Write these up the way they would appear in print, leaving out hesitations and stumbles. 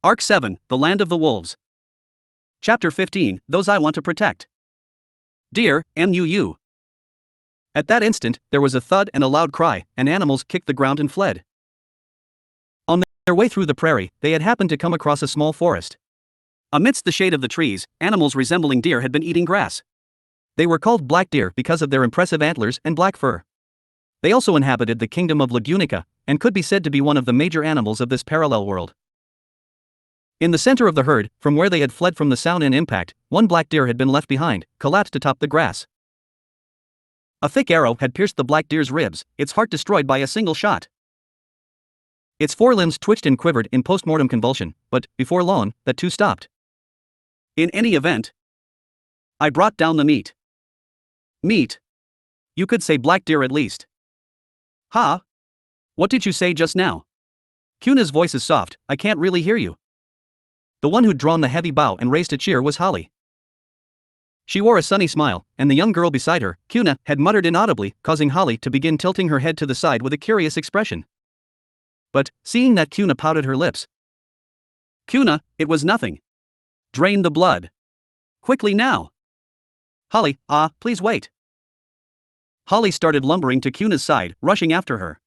Arc 7, The Land of the Wolves. Chapter 15, Those I Want to Protect. Dear, MUU. At that instant, there was a thud and a loud cry, and animals kicked the ground and fled. On their way through the prairie, they had happened to come across a small forest. Amidst the shade of the trees, animals resembling deer had been eating grass. They were called black deer because of their impressive antlers and black fur. They also inhabited the kingdom of Lagunica, and could be said to be one of the major animals of this parallel world. In the center of the herd, from where they had fled from the sound and impact, one black deer had been left behind, collapsed atop the grass. A thick arrow had pierced the black deer's ribs, its heart destroyed by a single shot. Its forelimbs twitched and quivered in post-mortem convulsion, but, before long, that too stopped. In any event, I brought down the meat. Meat? You could say black deer at least. Ha? What did you say just now? Cuna's voice is soft, I can't really hear you. The one who'd drawn the heavy bow and raised a cheer was Holly. She wore a sunny smile, and the young girl beside her, Cuna, had muttered inaudibly, causing Holly to begin tilting her head to the side with a curious expression. But, seeing that Cuna pouted her lips. Cuna, it was nothing. Drain the blood. Quickly now. Holly, please wait. Holly started lumbering to Cuna's side, rushing after her.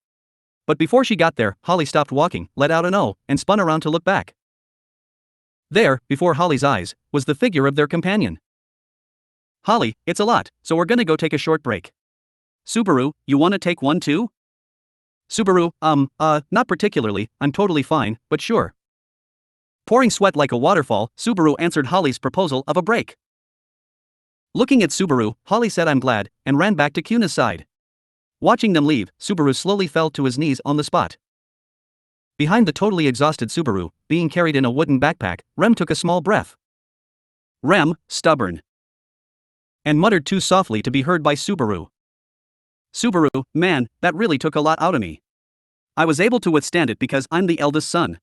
But before she got there, Holly stopped walking, let out an "oh," and spun around to look back. There, before Holly's eyes, was the figure of their companion. Holly, it's a lot, so we're gonna go take a short break. Subaru, you wanna take one too? Subaru, not particularly, I'm totally fine, but sure. Pouring sweat like a waterfall, Subaru answered Holly's proposal of a break. Looking at Subaru, Holly said I'm glad, and ran back to Cuna's side. Watching them leave, Subaru slowly fell to his knees on the spot. Behind the totally exhausted Subaru, being carried in a wooden backpack, Rem took a small breath. Rem, stubborn. And muttered too softly to be heard by Subaru. Subaru, man, that really took a lot out of me. I was able to withstand it because I'm the eldest son.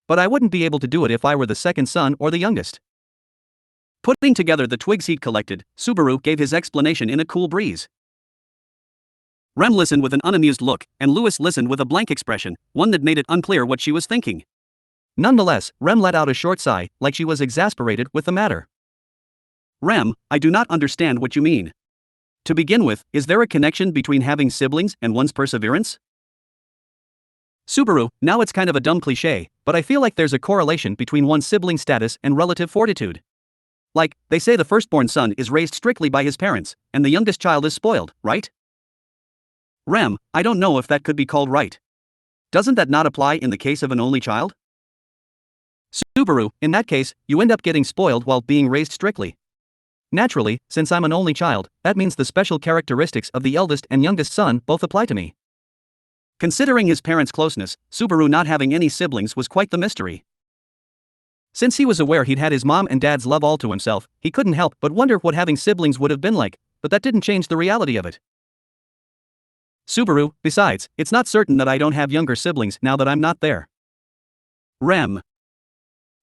But I wouldn't be able to do it if I were the second son or the youngest. Putting together the twigs he'd collected, Subaru gave his explanation in a cool breeze. Rem listened with an unamused look, and Louis listened with a blank expression, one that made it unclear what she was thinking. Nonetheless, Rem let out a short sigh, like she was exasperated with the matter. Rem, I do not understand what you mean. To begin with, is there a connection between having siblings and one's perseverance? Subaru, now it's kind of a dumb cliché, but I feel like there's a correlation between one's sibling status and relative fortitude. Like, they say the firstborn son is raised strictly by his parents, and the youngest child is spoiled, right? Rem, I don't know if that could be called right. Doesn't that not apply in the case of an only child? Subaru, in that case, you end up getting spoiled while being raised strictly. Naturally, since I'm an only child, that means the special characteristics of the eldest and youngest son both apply to me. Considering his parents' closeness, Subaru not having any siblings was quite the mystery. Since he was aware he'd had his mom and dad's love all to himself, he couldn't help but wonder what having siblings would have been like, but that didn't change the reality of it. Subaru, besides, it's not certain that I don't have younger siblings now that I'm not there. Rem.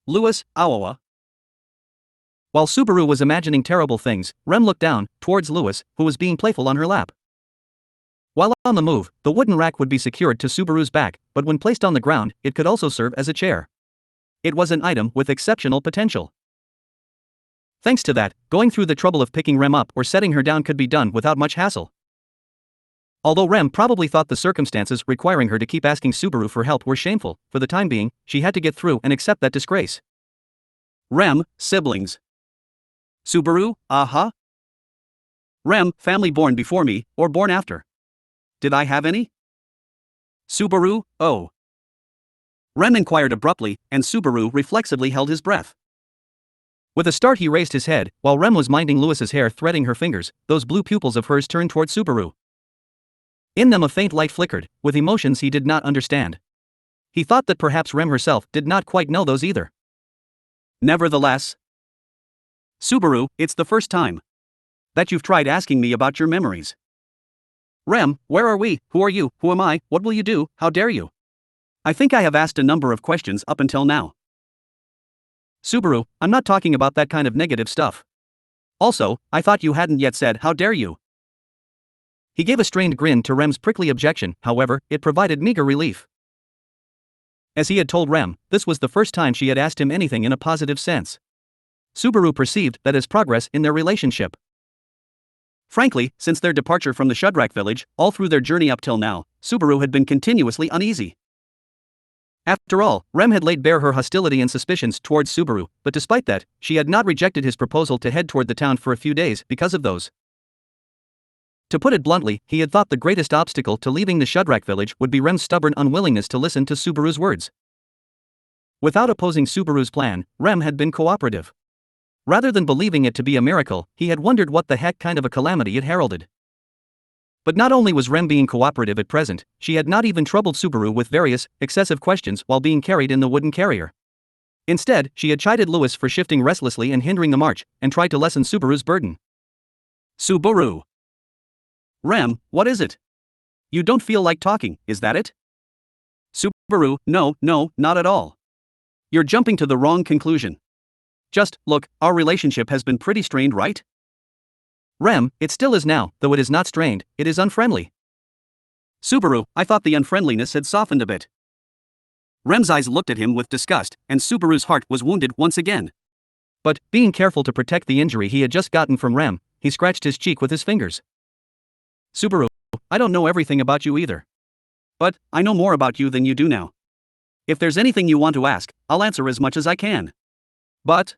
Louis, Awawa. While Subaru was imagining terrible things, Rem looked down, towards Louis, who was being playful on her lap. While on the move, the wooden rack would be secured to Subaru's back, but when placed on the ground, it could also serve as a chair. It was an item with exceptional potential. Thanks to that, going through the trouble of picking Rem up or setting her down could be done without much hassle. Although Rem probably thought the circumstances requiring her to keep asking Subaru for help were shameful, for the time being, she had to get through and accept that disgrace. Rem, siblings. Subaru, Rem, family born before me, or born after. Did I have any? Subaru, oh. Rem inquired abruptly, and Subaru reflexively held his breath. With a start he raised his head, while Rem was minding Louis's hair threading her fingers, those blue pupils of hers turned toward Subaru. In them a faint light flickered, with emotions he did not understand. He thought that perhaps Rem herself did not quite know those either. Nevertheless. Subaru, it's the first time that you've tried asking me about your memories. Rem, where are we? Who are you? Who am I? What will you do? How dare you? I think I have asked a number of questions up until now. Subaru, I'm not talking about that kind of negative stuff. Also, I thought you hadn't yet said how dare you. He gave a strained grin to Rem's prickly objection, however, it provided meager relief. As he had told Rem, this was the first time she had asked him anything in a positive sense. Subaru perceived that as progress in their relationship. Frankly, since their departure from the Shudrak village, all through their journey up till now, Subaru had been continuously uneasy. After all, Rem had laid bare her hostility and suspicions towards Subaru, but despite that, she had not rejected his proposal to head toward the town for a few days because of those. To put it bluntly, he had thought the greatest obstacle to leaving the Shudrak village would be Rem's stubborn unwillingness to listen to Subaru's words. Without opposing Subaru's plan, Rem had been cooperative. Rather than believing it to be a miracle, he had wondered what the heck kind of a calamity it heralded. But not only was Rem being cooperative at present, she had not even troubled Subaru with various, excessive questions while being carried in the wooden carrier. Instead, she had chided Louis for shifting restlessly and hindering the march, and tried to lessen Subaru's burden. Subaru. Rem, what is it? You don't feel like talking, is that it? Subaru, no, not at all. You're jumping to the wrong conclusion. Just, look, our relationship has been pretty strained, right? Rem, it still is now, though it is not strained, it is unfriendly. Subaru, I thought the unfriendliness had softened a bit. Rem's eyes looked at him with disgust, and Subaru's heart was wounded once again. But, being careful to protect the injury he had just gotten from Rem, he scratched his cheek with his fingers. Subaru, I don't know everything about you either. But, I know more about you than you do now. If there's anything you want to ask, I'll answer as much as I can. But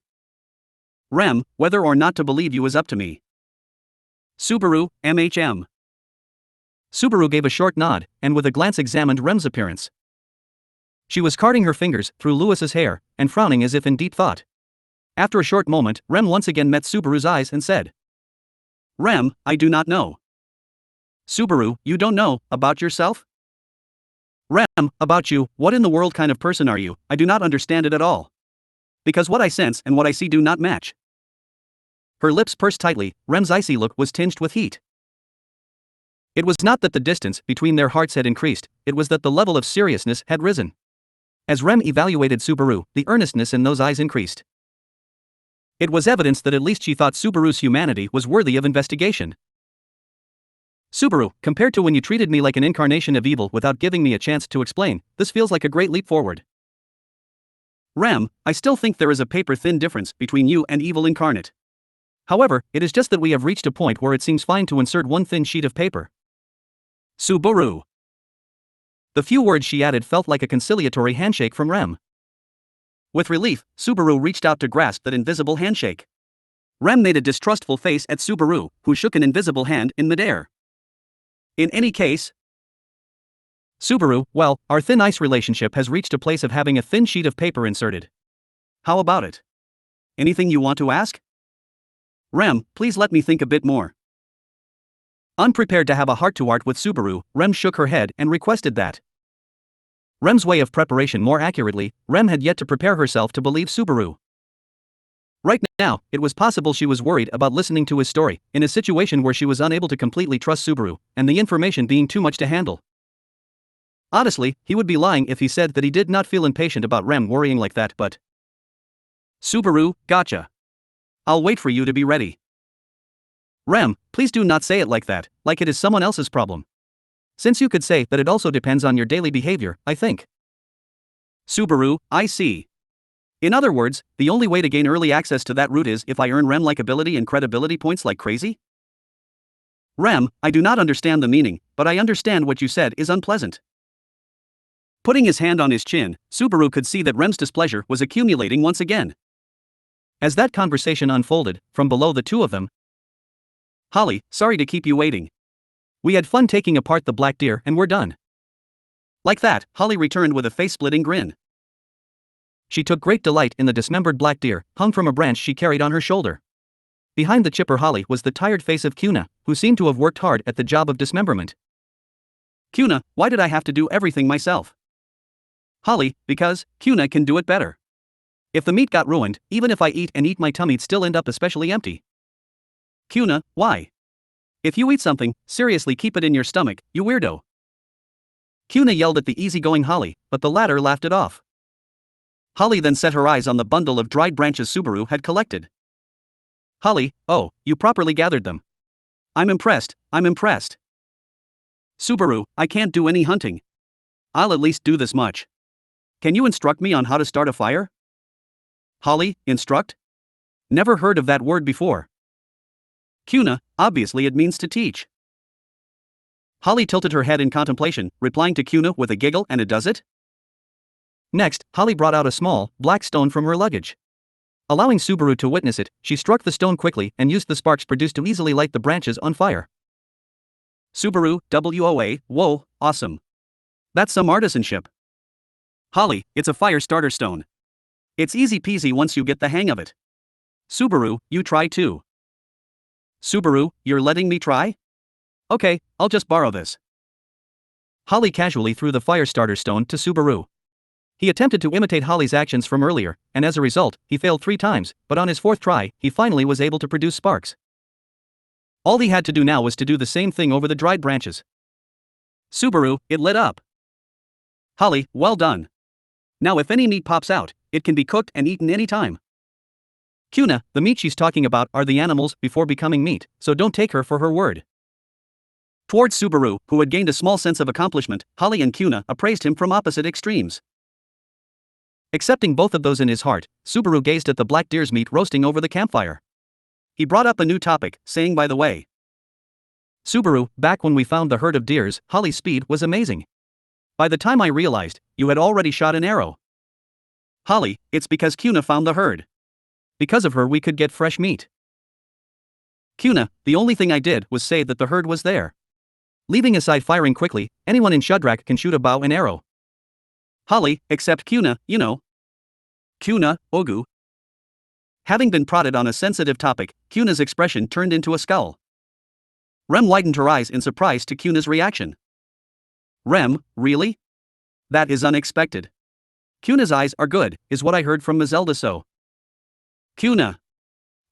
Rem, whether or not to believe you is up to me. Subaru, MHM. Subaru gave a short nod, and with a glance examined Rem's appearance. She was carding her fingers through Louis's hair, and frowning as if in deep thought. After a short moment, Rem once again met Subaru's eyes and said, Rem, I do not know. Subaru, you don't know, about yourself? Rem, about you, what in the world kind of person are you? I do not understand it at all. Because what I sense and what I see do not match. Her lips pursed tightly, Rem's icy look was tinged with heat. It was not that the distance between their hearts had increased, it was that the level of seriousness had risen. As Rem evaluated Subaru, the earnestness in those eyes increased. It was evidence that at least she thought Subaru's humanity was worthy of investigation. Subaru, compared to when you treated me like an incarnation of evil without giving me a chance to explain, this feels like a great leap forward. Rem, I still think there is a paper-thin difference between you and evil incarnate. However, it is just that we have reached a point where it seems fine to insert one thin sheet of paper. Subaru. The few words she added felt like a conciliatory handshake from Rem. With relief, Subaru reached out to grasp that invisible handshake. Rem made a distrustful face at Subaru, who shook an invisible hand in midair. In any case, Subaru, well, our thin ice relationship has reached a place of having a thin sheet of paper inserted. How about it? Anything you want to ask? Rem, please let me think a bit more. Unprepared to have a heart-to-heart with Subaru, Rem shook her head and requested that. Rem's way of preparation more accurately, Rem had yet to prepare herself to believe Subaru. Right now, it was possible she was worried about listening to his story, in a situation where she was unable to completely trust Subaru, and the information being too much to handle. Honestly, he would be lying if he said that he did not feel impatient about Rem worrying like that, but Subaru, gotcha. I'll wait for you to be ready. Rem, please do not say it like that, like it is someone else's problem. Since you could say that it also depends on your daily behavior, I think. Subaru, I see. In other words, the only way to gain early access to that route is if I earn Rem likability and credibility points like crazy? Rem, I do not understand the meaning, but I understand what you said is unpleasant. Putting his hand on his chin, Subaru could see that Rem's displeasure was accumulating once again. As that conversation unfolded, from below the two of them, Holly, sorry to keep you waiting. We had fun taking apart the black deer and we're done. Like that, Holly returned with a face-splitting grin. She took great delight in the dismembered black deer, hung from a branch she carried on her shoulder. Behind the chipper Holly was the tired face of Kuna, who seemed to have worked hard at the job of dismemberment. Kuna, why did I have to do everything myself? Holly, because Kuna can do it better. If the meat got ruined, even if I eat and eat my tummy'd still end up especially empty. Kuna, why? If you eat something, seriously keep it in your stomach, you weirdo. Kuna yelled at the easygoing Holly, but the latter laughed it off. Holly then set her eyes on the bundle of dried branches Subaru had collected. Holly, oh, you properly gathered them. I'm impressed. Subaru, I can't do any hunting. I'll at least do this much. can you instruct me on how to start a fire? Holly, instruct? Never heard of that word before. Kuna, obviously it means to teach. Holly tilted her head in contemplation, replying to Kuna with a giggle and a does it? Next, Holly brought out a small, black stone from her luggage. Allowing Subaru to witness it, she struck the stone quickly and used the sparks produced to easily light the branches on fire. Subaru, WOA, whoa, awesome. That's some artisanship. Holly, it's a fire starter stone. It's easy peasy once you get the hang of it. Subaru, you try too. Subaru, you're letting me try? Okay, I'll just borrow this. Holly casually threw the fire starter stone to Subaru. He attempted to imitate Holly's actions from earlier, and as a result, he failed 3 times, but on his 4th try, he finally was able to produce sparks. All he had to do now was to do the same thing over the dried branches. Subaru, it lit up. Holly, well done. Now if any meat pops out, it can be cooked and eaten anytime. Kuna, the meat she's talking about are the animals before becoming meat, so don't take her for her word. Towards Subaru, who had gained a small sense of accomplishment, Holly and Kuna appraised him from opposite extremes. Accepting both of those in his heart, Subaru gazed at the black deer's meat roasting over the campfire. He brought up a new topic, saying by the way. Subaru, back when we found the herd of deers, Holly's speed was amazing. By the time I realized, you had already shot an arrow. Holly, it's because Kuna found the herd. Because of her we could get fresh meat. Kuna, the only thing I did was say that the herd was there. Leaving aside firing quickly, anyone in Shudrak can shoot a bow and arrow. Holly, except Kuna, you know. Kuna, Ogu. Having been prodded on a sensitive topic, Kuna's expression turned into a scowl. Rem widened her eyes in surprise to Kuna's reaction. Rem, really? That is unexpected. Kuna's eyes are good, is what I heard from Mazelda so. Kuna.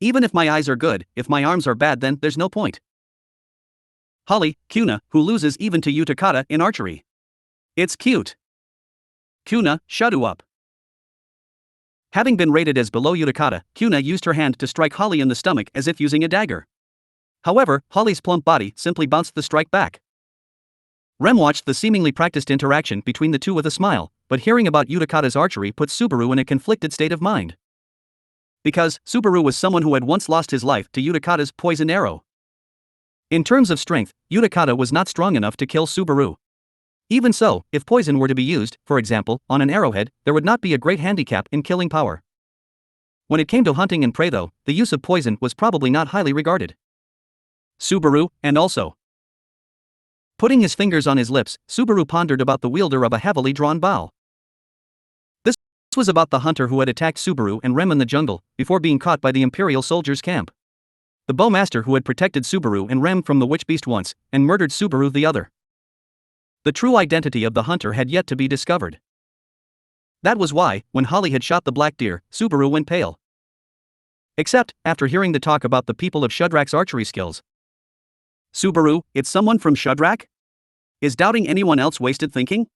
Even if my eyes are good, if my arms are bad then there's no point. Holly, Kuna, who loses even to Utakata in archery. It's cute. Kuna, shut up. Having been rated as below Utakata, Kuna used her hand to strike Holly in the stomach as if using a dagger. However, Holly's plump body simply bounced the strike back. Rem watched the seemingly practiced interaction between the two with a smile, but hearing about Utakata's archery put Subaru in a conflicted state of mind. Because Subaru was someone who had once lost his life to Utakata's poison arrow. In terms of strength, Utakata was not strong enough to kill Subaru. Even so, if poison were to be used, for example, on an arrowhead, there would not be a great handicap in killing power. When it came to hunting and prey though, the use of poison was probably not highly regarded. Subaru, and also. Putting his fingers on his lips, Subaru pondered about the wielder of a heavily drawn bow. This was about the hunter who had attacked Subaru and Rem in the jungle, before being caught by the Imperial soldiers' camp. The bowmaster who had protected Subaru and Rem from the witch beast once, and murdered Subaru the other. The true identity of the hunter had yet to be discovered. That was why, when Holly had shot the black deer, Subaru went pale. Except, after hearing the talk about the people of Shudrak's archery skills. Subaru, it's someone from Shudrak? Is doubting anyone else wasted thinking?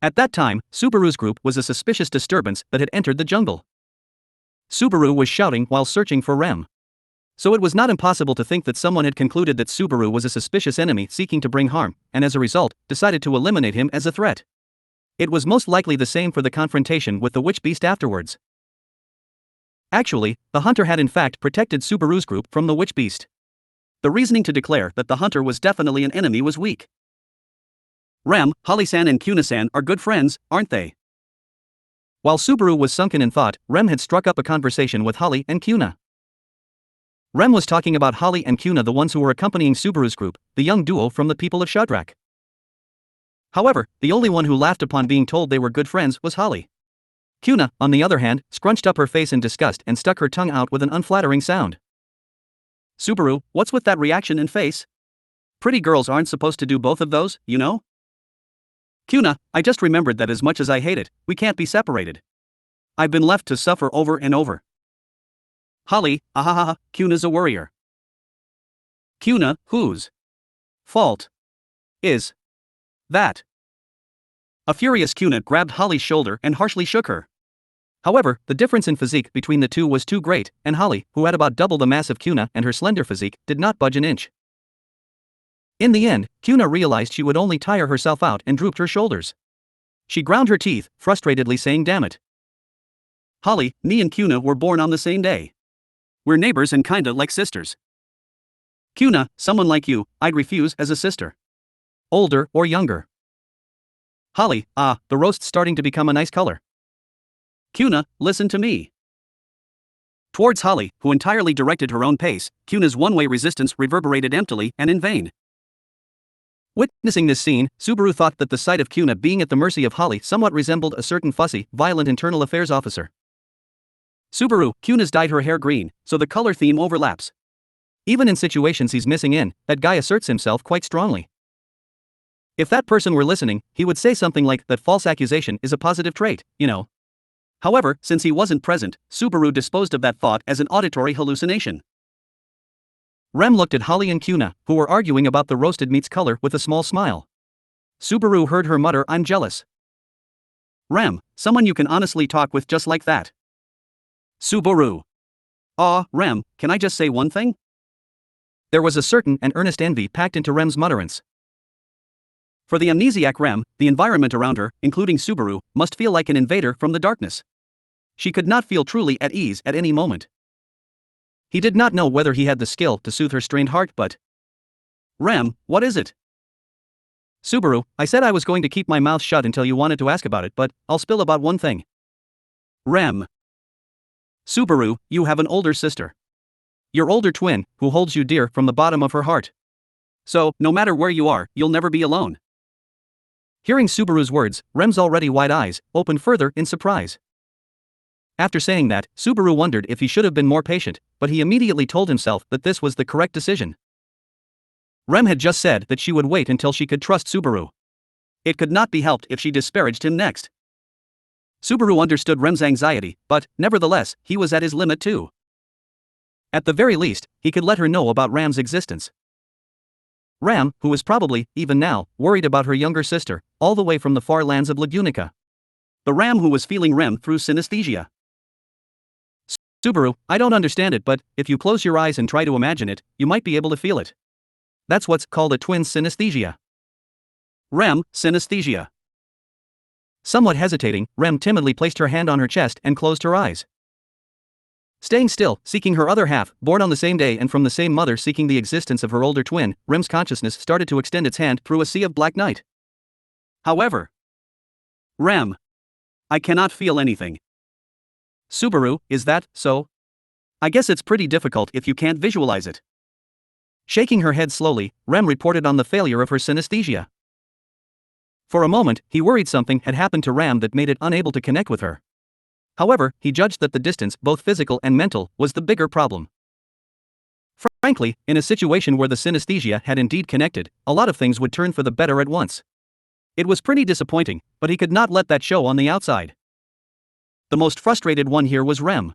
At that time, Subaru's group was a suspicious disturbance that had entered the jungle. Subaru was shouting while searching for Rem. So it was not impossible to think that someone had concluded that Subaru was a suspicious enemy seeking to bring harm, and as a result, decided to eliminate him as a threat. It was most likely the same for the confrontation with the witch beast afterwards. Actually, the hunter had in fact protected Subaru's group from the witch beast. The reasoning to declare that the hunter was definitely an enemy was weak. Rem, Holly-san and Kuna-san are good friends, aren't they? While Subaru was sunken in thought, Rem had struck up a conversation with Holly and Kuna. Rem was talking about Holly and Kuna, the ones who were accompanying Subaru's group, the young duo from the people of Shudrak. However, the only one who laughed upon being told they were good friends was Holly. Kuna, on the other hand, scrunched up her face in disgust and stuck her tongue out with an unflattering sound. Subaru, what's with that reaction and face? Pretty girls aren't supposed to do both of those, you know? Kuna, I just remembered that as much as I hate it, we can't be separated. I've been left to suffer over and over. Holly, ahahaha, Kuna's a worrier. Kuna, whose fault is that? A furious Kuna grabbed Holly's shoulder and harshly shook her. However, the difference in physique between the two was too great, and Holly, who had about double the mass of Kuna and her slender physique, did not budge an inch. In the end, Kuna realized she would only tire herself out and drooped her shoulders. She ground her teeth, frustratedly saying damn it. Holly, me and Kuna were born on the same day. We're neighbors and kinda like sisters. Kuna, someone like you, I'd refuse as a sister. Older or younger. Holly, the roast's starting to become a nice color. Kuna, listen to me. Towards Holly, who entirely directed her own pace, Kuna's one-way resistance reverberated emptily and in vain. Witnessing this scene, Subaru thought that the sight of Kuna being at the mercy of Holly somewhat resembled a certain fussy, violent internal affairs officer. Subaru, Kuna's dyed her hair green, so the color theme overlaps. Even in situations he's missing in, that guy asserts himself quite strongly. If that person were listening, he would say something like that false accusation is a positive trait, you know. However, since he wasn't present, Subaru disposed of that thought as an auditory hallucination. Rem looked at Holly and Kuna, who were arguing about the roasted meat's color, with a small smile. Subaru heard her mutter, "I'm jealous." Rem, someone you can honestly talk with just like that. Subaru. Rem, can I just say one thing? There was a certain and earnest envy packed into Rem's mutterance. For the amnesiac Rem, the environment around her, including Subaru, must feel like an invader from the darkness. She could not feel truly at ease at any moment. He did not know whether he had the skill to soothe her strained heart, but... Rem, what is it? Subaru, I said I was going to keep my mouth shut until you wanted to ask about it, but I'll spill about one thing. Rem. Subaru, you have an older sister. Your older twin, who holds you dear from the bottom of her heart. So, no matter where you are, you'll never be alone. Hearing Subaru's words, Rem's already wide eyes opened further in surprise. After saying that, Subaru wondered if he should have been more patient, but he immediately told himself that this was the correct decision. Rem had just said that she would wait until she could trust Subaru. It could not be helped if she disparaged him next. Subaru understood Rem's anxiety, but, nevertheless, he was at his limit too. At the very least, he could let her know about Ram's existence. Ram, who was probably, even now, worried about her younger sister, all the way from the far lands of Lagunica. The Ram who was feeling Rem through synesthesia. Subaru, I don't understand it, but if you close your eyes and try to imagine it, you might be able to feel it. That's what's called a twin synesthesia. Rem, synesthesia. Somewhat hesitating, Rem timidly placed her hand on her chest and closed her eyes. Staying still, seeking her other half, born on the same day and from the same mother, seeking the existence of her older twin, Rem's consciousness started to extend its hand through a sea of black night. However, Rem, I cannot feel anything. Subaru, is that so? I guess it's pretty difficult if you can't visualize it. Shaking her head slowly, Rem reported on the failure of her synesthesia. For a moment, he worried something had happened to Ram that made it unable to connect with her. However, he judged that the distance, both physical and mental, was the bigger problem. Frankly, in a situation where the synesthesia had indeed connected, a lot of things would turn for the better at once. It was pretty disappointing, but he could not let that show on the outside. The most frustrated one here was Rem.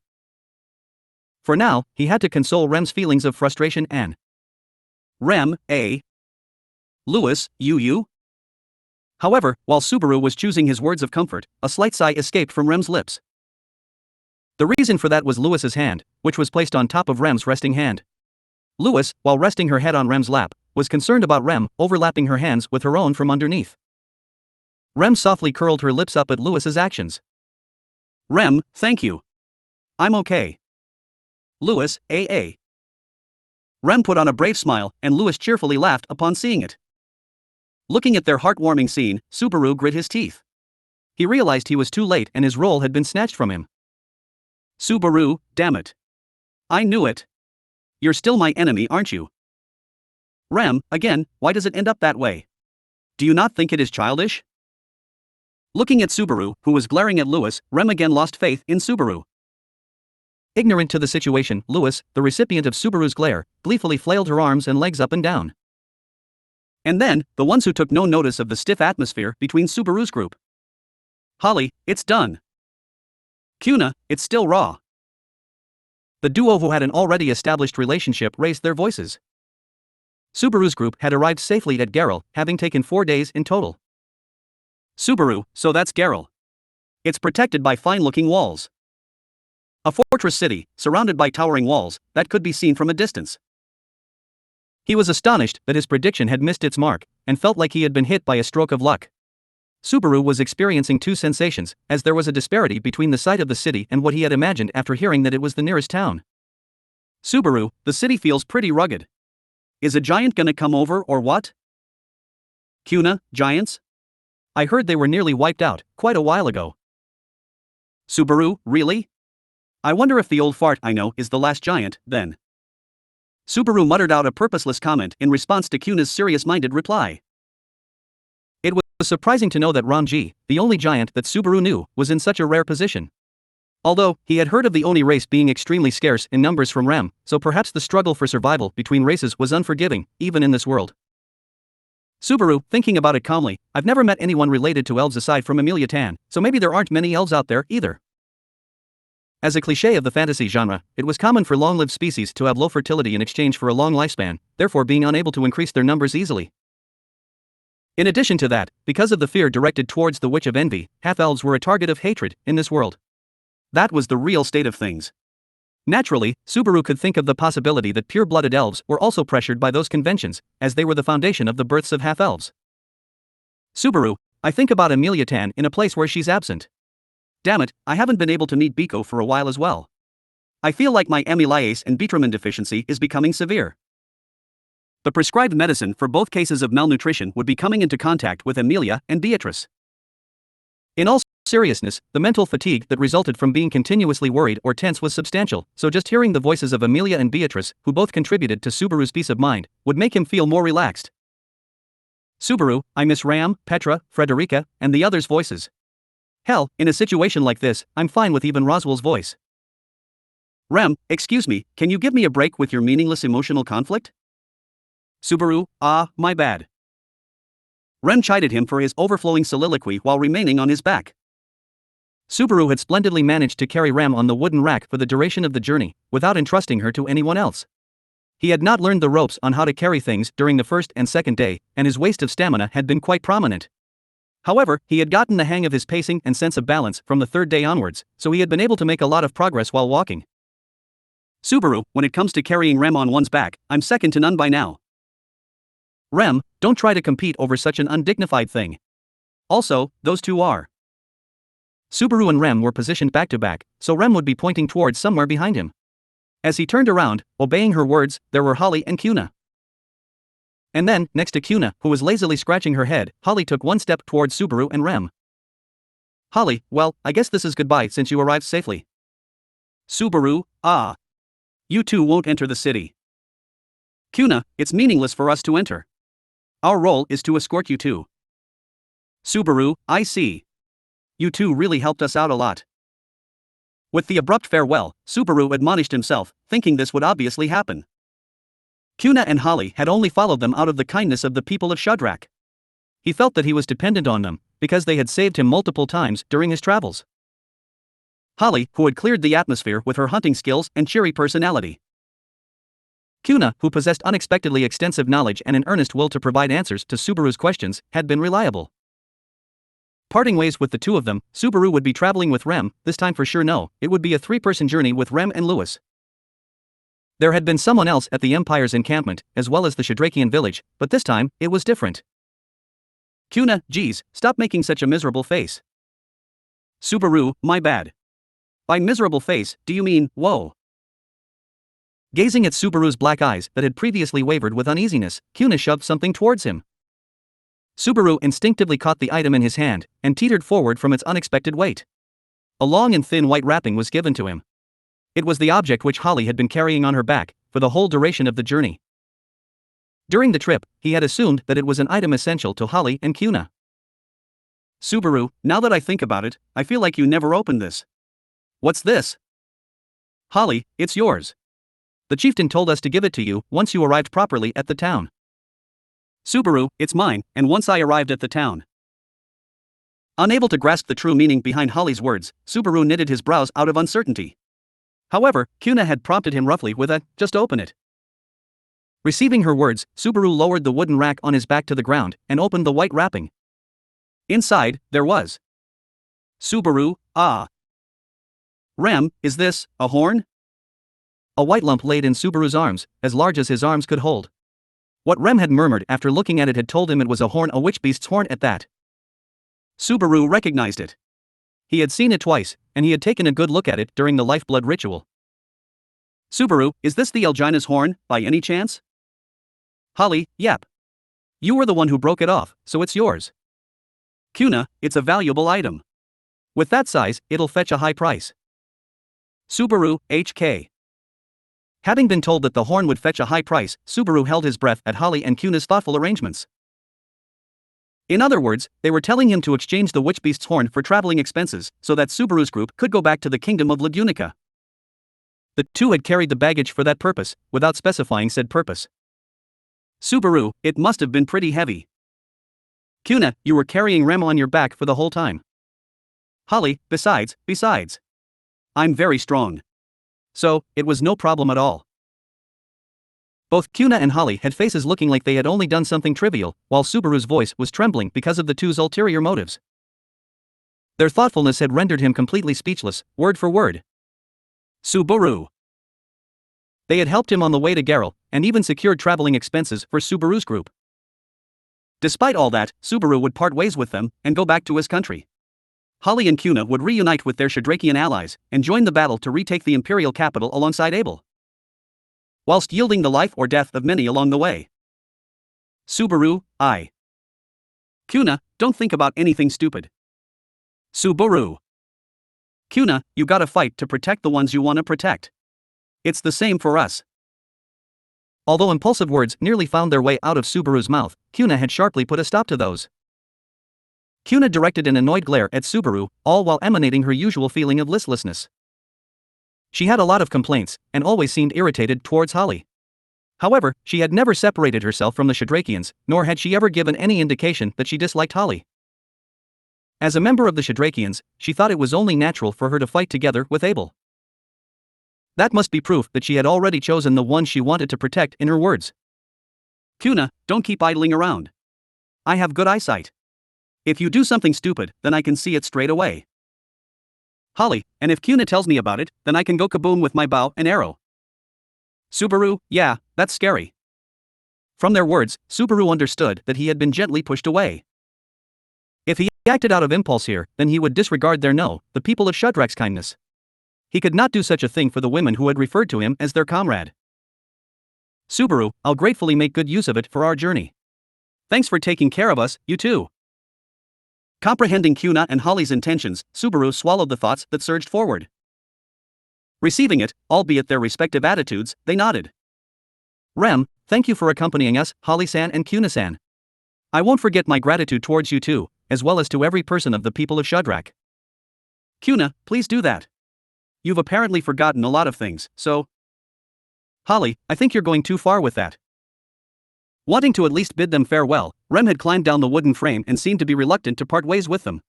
For now, he had to console Rem's feelings of frustration and... Rem, Louis, you? However, while Subaru was choosing his words of comfort, a slight sigh escaped from Rem's lips. The reason for that was Louis's hand, which was placed on top of Rem's resting hand. Louis, while resting her head on Rem's lap, was concerned about Rem overlapping her hands with her own from underneath. Rem softly curled her lips up at Louis's actions. Rem, thank you. I'm okay. Louis, Rem put on a brave smile, and Louis cheerfully laughed upon seeing it. Looking at their heartwarming scene, Subaru grit his teeth. He realized he was too late and his role had been snatched from him. Subaru, damn it. I knew it. You're still my enemy, aren't you? Rem, again, why does it end up that way? Do you not think it is childish? Looking at Subaru, who was glaring at Louis, Rem again lost faith in Subaru. Ignorant to the situation, Louis, the recipient of Subaru's glare, gleefully flailed her arms and legs up and down. And then, the ones who took no notice of the stiff atmosphere between Subaru's group. Holly, it's done. Kuna, it's still raw. The duo who had an already established relationship raised their voices. Subaru's group had arrived safely at Geralt, having taken 4 days in total. Subaru, so that's Geralt. It's protected by fine-looking walls. A fortress city, surrounded by towering walls, that could be seen from a distance. He was astonished that his prediction had missed its mark, and felt like he had been hit by a stroke of luck. Subaru was experiencing two sensations, as there was a disparity between the sight of the city and what he had imagined after hearing that it was the nearest town. Subaru, the city feels pretty rugged. Is a giant gonna come over or what? Kuna, giants? I heard they were nearly wiped out, quite a while ago. Subaru, really? I wonder if the old fart I know is the last giant, then. Subaru muttered out a purposeless comment in response to Kuna's serious-minded reply. It was surprising to know that Ranji, the only giant that Subaru knew, was in such a rare position. Although, he had heard of the Oni race being extremely scarce in numbers from Rem, so perhaps the struggle for survival between races was unforgiving, even in this world. Subaru, thinking about it calmly, I've never met anyone related to elves aside from Amelia Tan, so maybe there aren't many elves out there either. As a cliché of the fantasy genre, it was common for long-lived species to have low fertility in exchange for a long lifespan, therefore being unable to increase their numbers easily. In addition to that, because of the fear directed towards the Witch of Envy, half-elves were a target of hatred in this world. That was the real state of things. Naturally, Subaru could think of the possibility that pure-blooded elves were also pressured by those conventions, as they were the foundation of the births of half-elves. Subaru, I think about Amelia Tan in a place where she's absent. Damn it, I haven't been able to meet Biko for a while as well. I feel like my amylase and vitamin deficiency is becoming severe. The prescribed medicine for both cases of malnutrition would be coming into contact with Amelia and Beatrice. In all seriousness, the mental fatigue that resulted from being continuously worried or tense was substantial, so just hearing the voices of Amelia and Beatrice, who both contributed to Subaru's peace of mind, would make him feel more relaxed. Subaru, I miss Ram, Petra, Frederica, and the others' voices. Hell, in a situation like this, I'm fine with even Roswell's voice. Rem, excuse me, can you give me a break with your meaningless emotional conflict? Subaru, my bad. Rem chided him for his overflowing soliloquy while remaining on his back. Subaru had splendidly managed to carry Rem on the wooden rack for the duration of the journey, without entrusting her to anyone else. He had not learned the ropes on how to carry things during the first and second day, and his waste of stamina had been quite prominent. However, he had gotten the hang of his pacing and sense of balance from the third day onwards, so he had been able to make a lot of progress while walking. Subaru, when it comes to carrying Rem on one's back, I'm second to none by now. Rem, don't try to compete over such an undignified thing. Also, those two are. Subaru and Rem were positioned back to back, so Rem would be pointing towards somewhere behind him. As he turned around, obeying her words, there were Holly and Kuna. And then, next to Kuna, who was lazily scratching her head, Holly took one step towards Subaru and Rem. Holly, well, I guess this is goodbye since you arrived safely. Subaru, you two won't enter the city. Kuna, it's meaningless for us to enter. Our role is to escort you two. Subaru, I see. You two really helped us out a lot. With the abrupt farewell, Subaru admonished himself, thinking this would obviously happen. Kuna and Holly had only followed them out of the kindness of the people of Shudrak. He felt that he was dependent on them, because they had saved him multiple times during his travels. Holly, who had cleared the atmosphere with her hunting skills and cheery personality. Kuna, who possessed unexpectedly extensive knowledge and an earnest will to provide answers to Subaru's questions, had been reliable. Parting ways with the two of them, Subaru would be traveling with Rem, this time for sure no, it would be a three-person journey with Rem and Lewis. There had been someone else at the Empire's encampment, as well as the Shadrakian village, but this time, it was different. Kuna, geez, stop making such a miserable face. Subaru, my bad. By miserable face, do you mean, whoa? Gazing at Subaru's black eyes that had previously wavered with uneasiness, Kuna shoved something towards him. Subaru instinctively caught the item in his hand, and teetered forward from its unexpected weight. A long and thin white wrapping was given to him. It was the object which Holly had been carrying on her back, for the whole duration of the journey. During the trip, he had assumed that it was an item essential to Holly and Kuna. Subaru, now that I think about it, I feel like you never opened this. What's this? Holly, it's yours. The chieftain told us to give it to you once you arrived properly at the town. Subaru, it's mine, and once I arrived at the town. Unable to grasp the true meaning behind Holly's words, Subaru knitted his brows out of uncertainty. However, Kuna had prompted him roughly with a, just open it. Receiving her words, Subaru lowered the wooden rack on his back to the ground, and opened the white wrapping. Inside, there was. Subaru, Rem, is this, a horn? A white lump laid in Subaru's arms, as large as his arms could hold. What Rem had murmured after looking at it had told him it was a horn, a witch beast's horn at that. Subaru recognized it. He had seen it twice, and he had taken a good look at it during the lifeblood ritual. Subaru, is this the Elgina's horn, by any chance? Holly, yep. You were the one who broke it off, so it's yours. Kuna, it's a valuable item. With that size, it'll fetch a high price. Subaru, HK. Having been told that the horn would fetch a high price, Subaru held his breath at Holly and Kuna's thoughtful arrangements. In other words, they were telling him to exchange the witchbeast's horn for traveling expenses, so that Subaru's group could go back to the kingdom of Lagunica. The two had carried the baggage for that purpose, without specifying said purpose. Subaru, it must have been pretty heavy. Kuna, you were carrying Rem on your back for the whole time. Holly, besides, I'm very strong. So, it was no problem at all. Both Kuna and Holly had faces looking like they had only done something trivial, while Subaru's voice was trembling because of the two's ulterior motives. Their thoughtfulness had rendered him completely speechless, word for word. Subaru. They had helped him on the way to Geralt, and even secured traveling expenses for Subaru's group. Despite all that, Subaru would part ways with them and go back to his country. Holly and Kuna would reunite with their Shadrakian allies and join the battle to retake the imperial capital alongside Abel, whilst yielding the life or death of many along the way. Subaru, I. Kuna, don't think about anything stupid. Subaru. Kuna, you gotta fight to protect the ones you wanna protect. It's the same for us. Although impulsive words nearly found their way out of Subaru's mouth, Kuna had sharply put a stop to those. Kuna directed an annoyed glare at Subaru, all while emanating her usual feeling of listlessness. She had a lot of complaints, and always seemed irritated towards Holly. However, she had never separated herself from the Shadrakians, nor had she ever given any indication that she disliked Holly. As a member of the Shadrakians, she thought it was only natural for her to fight together with Abel. That must be proof that she had already chosen the one she wanted to protect, in her words. Kuna, don't keep idling around. I have good eyesight. If you do something stupid, then I can see it straight away. Holly, and if Kuna tells me about it, then I can go kaboom with my bow and arrow. Subaru, yeah, that's scary. From their words, Subaru understood that he had been gently pushed away. If he acted out of impulse here, then he would disregard their the people of Shudrak's kindness. He could not do such a thing for the women who had referred to him as their comrade. Subaru, I'll gratefully make good use of it for our journey. Thanks for taking care of us, you too. Comprehending Kuna and Holly's intentions, Subaru swallowed the thoughts that surged forward. Receiving it, albeit their respective attitudes, they nodded. Rem, thank you for accompanying us, Holly-san and Kuna-san. I won't forget my gratitude towards you too, as well as to every person of the people of Shudrak. Kuna, please do that. You've apparently forgotten a lot of things, so... Holly, I think you're going too far with that. Wanting to at least bid them farewell, Rem had climbed down the wooden frame and seemed to be reluctant to part ways with them.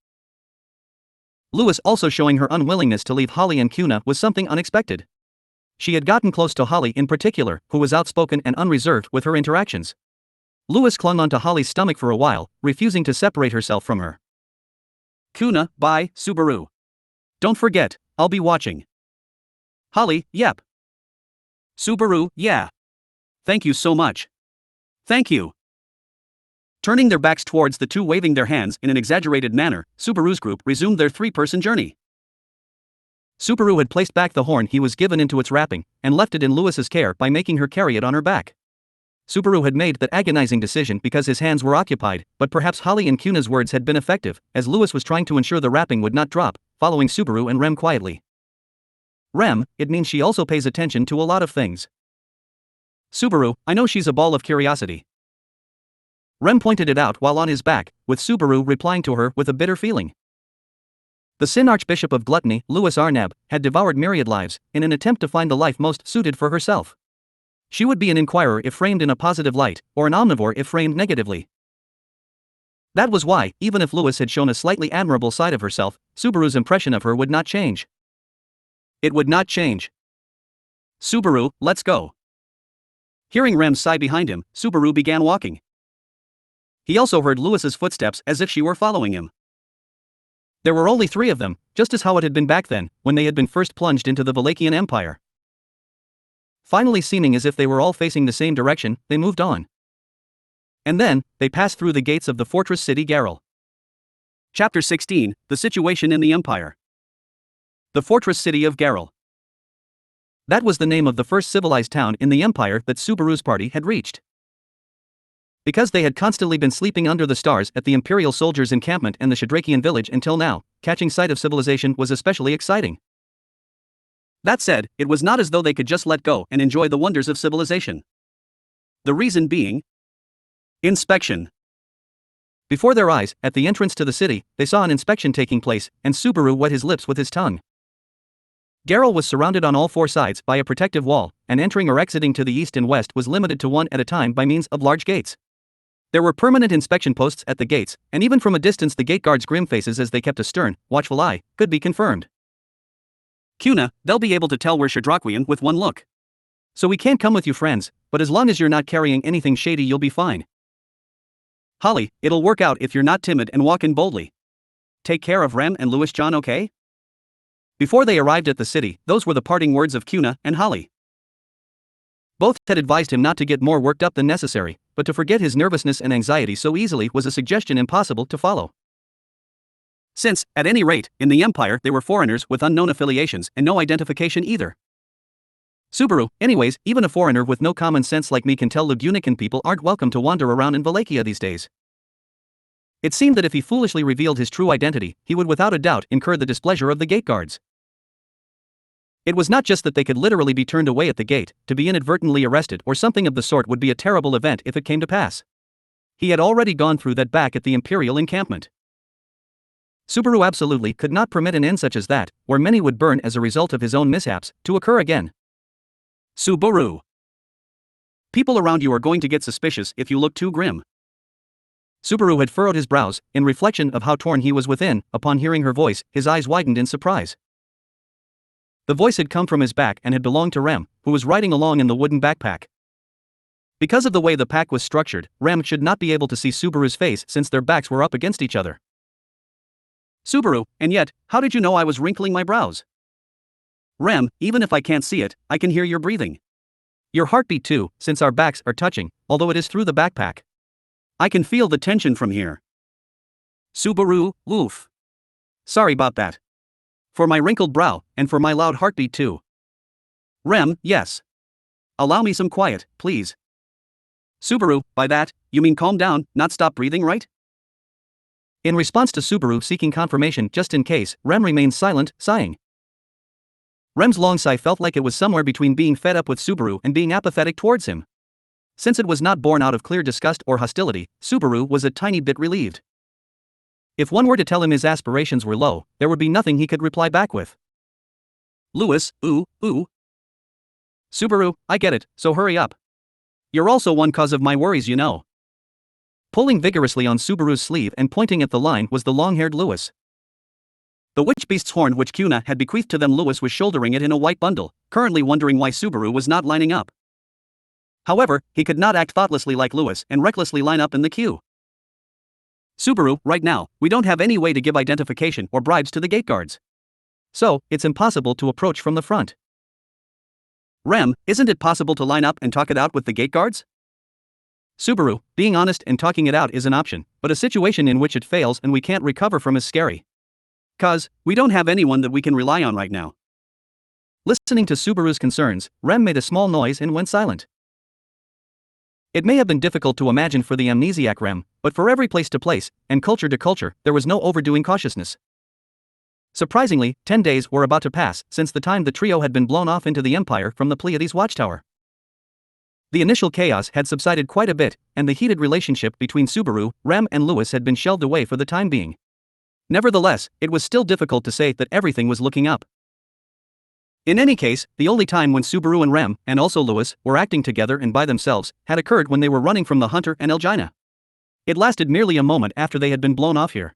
Lewis also showing her unwillingness to leave Holly and Kuna was something unexpected. She had gotten close to Holly in particular, who was outspoken and unreserved with her interactions. Lewis clung onto Holly's stomach for a while, refusing to separate herself from her. Kuna, bye, Subaru. Don't forget, I'll be watching. Holly, yep. Subaru, yeah. Thank you so much. Thank you. Turning their backs towards the two waving their hands in an exaggerated manner, Subaru's group resumed their three-person journey. Subaru had placed back the horn he was given into its wrapping, and left it in Lewis's care by making her carry it on her back. Subaru had made that agonizing decision because his hands were occupied, but perhaps Holly and Kuna's words had been effective, as Lewis was trying to ensure the wrapping would not drop, following Subaru and Rem quietly. Rem, it means she also pays attention to a lot of things. Subaru, I know she's a ball of curiosity. Rem pointed it out while on his back, with Subaru replying to her with a bitter feeling. The Sin Archbishop of Gluttony, Louis Arnab, had devoured myriad lives, in an attempt to find the life most suited for herself. She would be an inquirer if framed in a positive light, or an omnivore if framed negatively. That was why, even if Louis had shown a slightly admirable side of herself, Subaru's impression of her would not change. It would not change. Subaru, let's go. Hearing Rem's sigh behind him, Subaru began walking. He also heard Lewis's footsteps as if she were following him. There were only 3 of them, just as how it had been back then, when they had been first plunged into the Valachian Empire. Finally seeming as if they were all facing the same direction, they moved on. And then, they passed through the gates of the fortress city Geralt. Chapter 16, The Situation in the Empire. The Fortress City of Garel. That was the name of the first civilized town in the Empire that Subaru's party had reached. Because they had constantly been sleeping under the stars at the Imperial soldiers' encampment and the Shadrakian village until now, catching sight of civilization was especially exciting. That said, it was not as though they could just let go and enjoy the wonders of civilization. The reason being inspection. Before their eyes, at the entrance to the city, they saw an inspection taking place, and Subaru wet his lips with his tongue. Garel was surrounded on all four sides by a protective wall, and entering or exiting to the east and west was limited to one at a time by means of large gates. There were permanent inspection posts at the gates, and even from a distance the gate guards' grim faces as they kept a stern, watchful eye, could be confirmed. Cuna, they'll be able to tell we're Shadrakian with one look. So we can't come with you friends, but as long as you're not carrying anything shady you'll be fine. Holly, it'll work out if you're not timid and walk in boldly. Take care of Rem and Louis John, okay? Before they arrived at the city, those were the parting words of Cuna and Holly. Both had advised him not to get more worked up than necessary, but to forget his nervousness and anxiety so easily was a suggestion impossible to follow. Since, at any rate, in the Empire they were foreigners with unknown affiliations and no identification either. Subaru, anyways, even a foreigner with no common sense like me can tell Lagunican people aren't welcome to wander around in Wallachia these days. It seemed that if he foolishly revealed his true identity, he would without a doubt incur the displeasure of the gate guards. It was not just that they could literally be turned away at the gate, to be inadvertently arrested or something of the sort would be a terrible event if it came to pass. He had already gone through that back at the Imperial encampment. Subaru absolutely could not permit an end such as that, where many would burn as a result of his own mishaps, to occur again. Subaru. People around you are going to get suspicious if you look too grim. Subaru had furrowed his brows, in reflection of how torn he was within. Upon hearing her voice, his eyes widened in surprise. The voice had come from his back and had belonged to Rem, who was riding along in the wooden backpack. Because of the way the pack was structured, Rem should not be able to see Subaru's face since their backs were up against each other. Subaru, and yet, how did you know I was wrinkling my brows? Rem, even if I can't see it, I can hear your breathing. Your heartbeat too, since our backs are touching, although it is through the backpack. I can feel the tension from here. Subaru, oof. Sorry about that. For my wrinkled brow, and for my loud heartbeat too. Rem, yes. Allow me some quiet, please. Subaru, by that, you mean calm down, not stop breathing, right? In response to Subaru seeking confirmation just in case, Rem remained silent, sighing. Rem's long sigh felt like it was somewhere between being fed up with Subaru and being apathetic towards him. Since it was not born out of clear disgust or hostility, Subaru was a tiny bit relieved. If one were to tell him his aspirations were low, there would be nothing he could reply back with. Louis, ooh. Subaru, I get it, so hurry up. You're also one cause of my worries, you know. Pulling vigorously on Subaru's sleeve and pointing at the line was the long-haired Louis. The witch beast's horn which Cuna had bequeathed to them. Louis was shouldering it in a white bundle, currently wondering why Subaru was not lining up. However, he could not act thoughtlessly like Louis and recklessly line up in the queue. Subaru, right now, we don't have any way to give identification or bribes to the gate guards. So, it's impossible to approach from the front. Rem, isn't it possible to line up and talk it out with the gate guards? Subaru, being honest and talking it out is an option, but a situation in which it fails and we can't recover from is scary. 'Cause, we don't have anyone that we can rely on right now. Listening to Subaru's concerns, Rem made a small noise and went silent. It may have been difficult to imagine for the amnesiac Rem, but for every place to place, and culture to culture, there was no overdoing cautiousness. Surprisingly, 10 days were about to pass since the time the trio had been blown off into the Empire from the Pleiades watchtower. The initial chaos had subsided quite a bit, and the heated relationship between Subaru, Rem and Louis had been shelved away for the time being. Nevertheless, it was still difficult to say that everything was looking up. In any case, the only time when Subaru and Rem, and also Louis, were acting together and by themselves, had occurred when they were running from the Hunter and Elgina. It lasted merely a moment after they had been blown off here.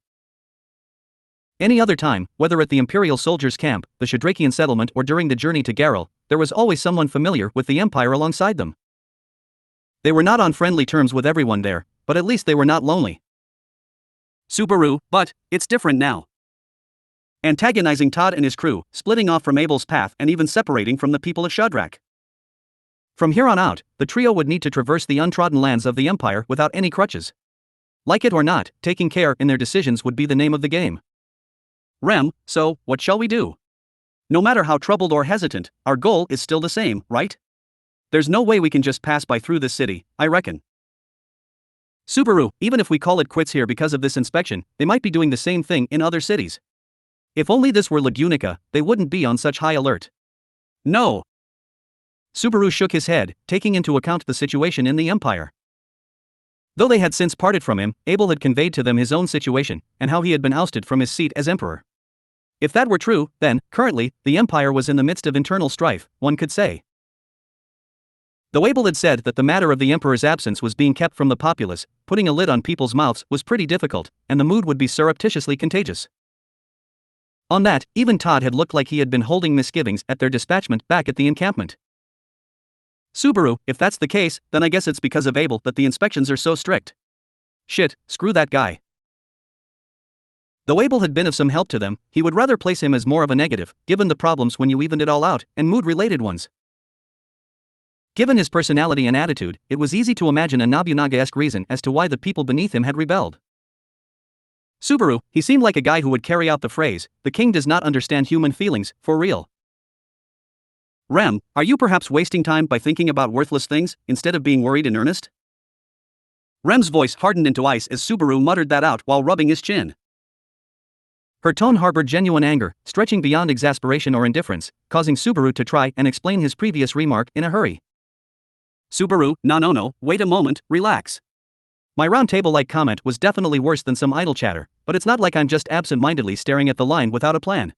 Any other time, whether at the Imperial soldiers' camp, the Shadrakian settlement or during the journey to Garel, there was always someone familiar with the Empire alongside them. They were not on friendly terms with everyone there, but at least they were not lonely. Subaru, but it's different now. Antagonizing Todd and his crew, splitting off from Abel's path and even separating from the people of Shadrach. From here on out, the trio would need to traverse the untrodden lands of the Empire without any crutches. Like it or not, taking care in their decisions would be the name of the game. Rem, so, what shall we do? No matter how troubled or hesitant, our goal is still the same, right? There's no way we can just pass by through this city, I reckon. Subaru, even if we call it quits here because of this inspection, they might be doing the same thing in other cities. If only this were Lugunica, they wouldn't be on such high alert. No. Subaru shook his head, taking into account the situation in the Empire. Though they had since parted from him, Abel had conveyed to them his own situation, and how he had been ousted from his seat as emperor. If that were true, then, currently, the Empire was in the midst of internal strife, one could say. Though Abel had said that the matter of the emperor's absence was being kept from the populace, putting a lid on people's mouths was pretty difficult, and the mood would be surreptitiously contagious. On that, even Todd had looked like he had been holding misgivings at their dispatchment back at the encampment. Subaru, if that's the case, then I guess it's because of Abel that the inspections are so strict. Shit, screw that guy. Though Abel had been of some help to them, he would rather place him as more of a negative, given the problems when you evened it all out, and mood-related ones. Given his personality and attitude, it was easy to imagine a Nobunaga-esque reason as to why the people beneath him had rebelled. Subaru, he seemed like a guy who would carry out the phrase, "The king does not understand human feelings," for real. Rem, are you perhaps wasting time by thinking about worthless things, instead of being worried in earnest? Rem's voice hardened into ice as Subaru muttered that out while rubbing his chin. Her tone harbored genuine anger, stretching beyond exasperation or indifference, causing Subaru to try and explain his previous remark in a hurry. Subaru, no, wait a moment, relax. My round-table-like comment was definitely worse than some idle chatter, but it's not like I'm just absent-mindedly staring at the line without a plan.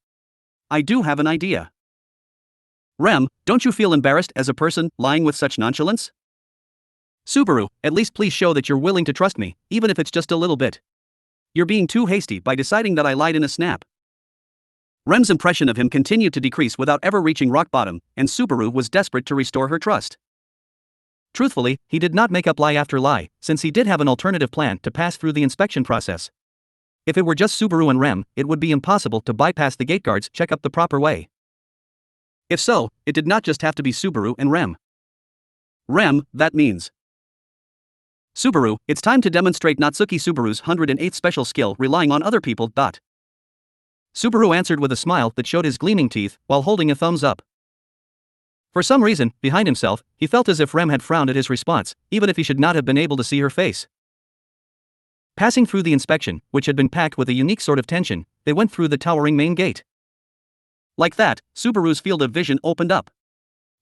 I do have an idea. Rem, don't you feel embarrassed as a person lying with such nonchalance? Subaru, at least please show that you're willing to trust me, even if it's just a little bit. You're being too hasty by deciding that I lied in a snap. Rem's impression of him continued to decrease without ever reaching rock bottom, and Subaru was desperate to restore her trust. Truthfully, he did not make up lie after lie, since he did have an alternative plan to pass through the inspection process. If it were just Subaru and Rem, it would be impossible to bypass the gate guards' check-up the proper way. If so, it did not just have to be Subaru and Rem. Rem, that means. Subaru, it's time to demonstrate Natsuki Subaru's 108th special skill relying on other people. Subaru answered with a smile that showed his gleaming teeth while holding a thumbs up. For some reason, behind himself, he felt as if Rem had frowned at his response, even if he should not have been able to see her face. Passing through the inspection, which had been packed with a unique sort of tension, they went through the towering main gate. Like that, Subaru's field of vision opened up.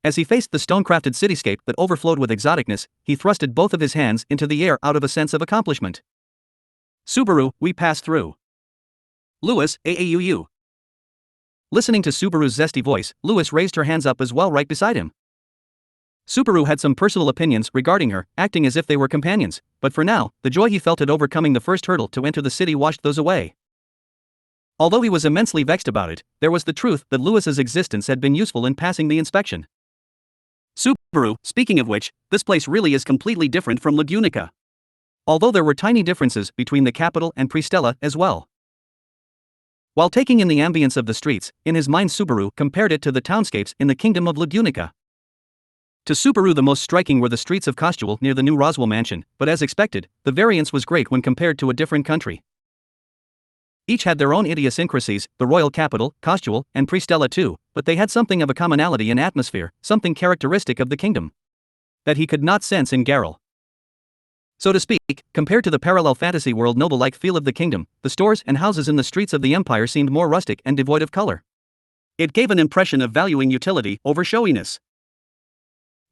As he faced the stone-crafted cityscape that overflowed with exoticness, he thrusted both of his hands into the air out of a sense of accomplishment. Subaru, we passed through. Lewis, AAUU. Listening to Subaru's zesty voice, Lewis raised her hands up as well right beside him. Subaru had some personal opinions regarding her, acting as if they were companions, but for now, the joy he felt at overcoming the first hurdle to enter the city washed those away. Although he was immensely vexed about it, there was the truth that Lewis's existence had been useful in passing the inspection. Subaru, speaking of which, this place really is completely different from Lugunica. Although there were tiny differences between the capital and Pristella as well. While taking in the ambience of the streets, in his mind Subaru compared it to the townscapes in the kingdom of Lugunica. To Subaru the most striking were the streets of Kostual near the new Roswell mansion, but as expected, the variance was great when compared to a different country. Each had their own idiosyncrasies, the royal capital, Kostual, and Pristella too, but they had something of a commonality in atmosphere, something characteristic of the kingdom that he could not sense in Garrel. So to speak, compared to the parallel fantasy world noble-like feel of the kingdom, the stores and houses in the streets of the empire seemed more rustic and devoid of color. It gave an impression of valuing utility over showiness.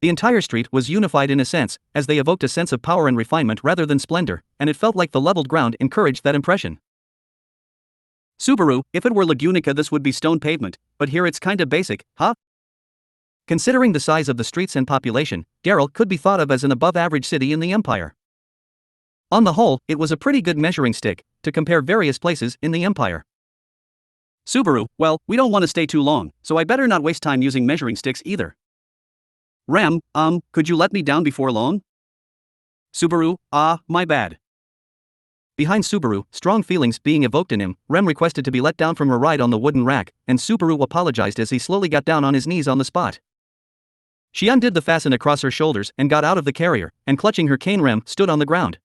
The entire street was unified in a sense, as they evoked a sense of power and refinement rather than splendor, and it felt like the leveled ground encouraged that impression. Subaru, if it were Lugunica this would be stone pavement, but here it's kinda basic, huh? Considering the size of the streets and population, Garrel could be thought of as an above-average city in the empire. On the whole, it was a pretty good measuring stick to compare various places in the empire. Subaru, well, we don't want to stay too long, so I better not waste time using measuring sticks either. Rem, could you let me down before long? Subaru, my bad. Behind Subaru, strong feelings being evoked in him, Rem requested to be let down from her ride on the wooden rack, and Subaru apologized as he slowly got down on his knees on the spot. She undid the fasten across her shoulders and got out of the carrier, and clutching her cane Rem stood on the ground.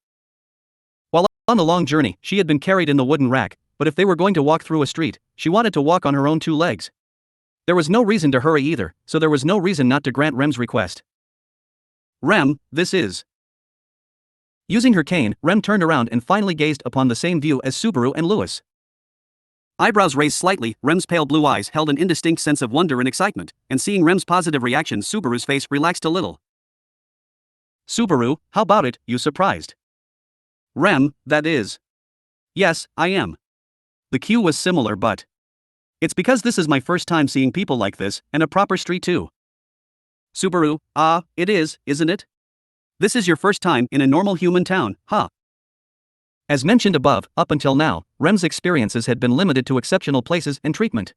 On the long journey, she had been carried in the wooden rack, but if they were going to walk through a street, she wanted to walk on her own two legs. There was no reason to hurry either, so there was no reason not to grant Rem's request. Rem, this is. Using her cane, Rem turned around and finally gazed upon the same view as Subaru and Louis. Eyebrows raised slightly, Rem's pale blue eyes held an indistinct sense of wonder and excitement, and seeing Rem's positive reaction, Subaru's face relaxed a little. Subaru, how about it, you surprised? Rem, that is. Yes, I am. The cue was similar, but. It's because this is my first time seeing people like this, and a proper street too. Subaru, it is, isn't it? This is your first time in a normal human town, huh? As mentioned above, up until now, Rem's experiences had been limited to exceptional places and treatment.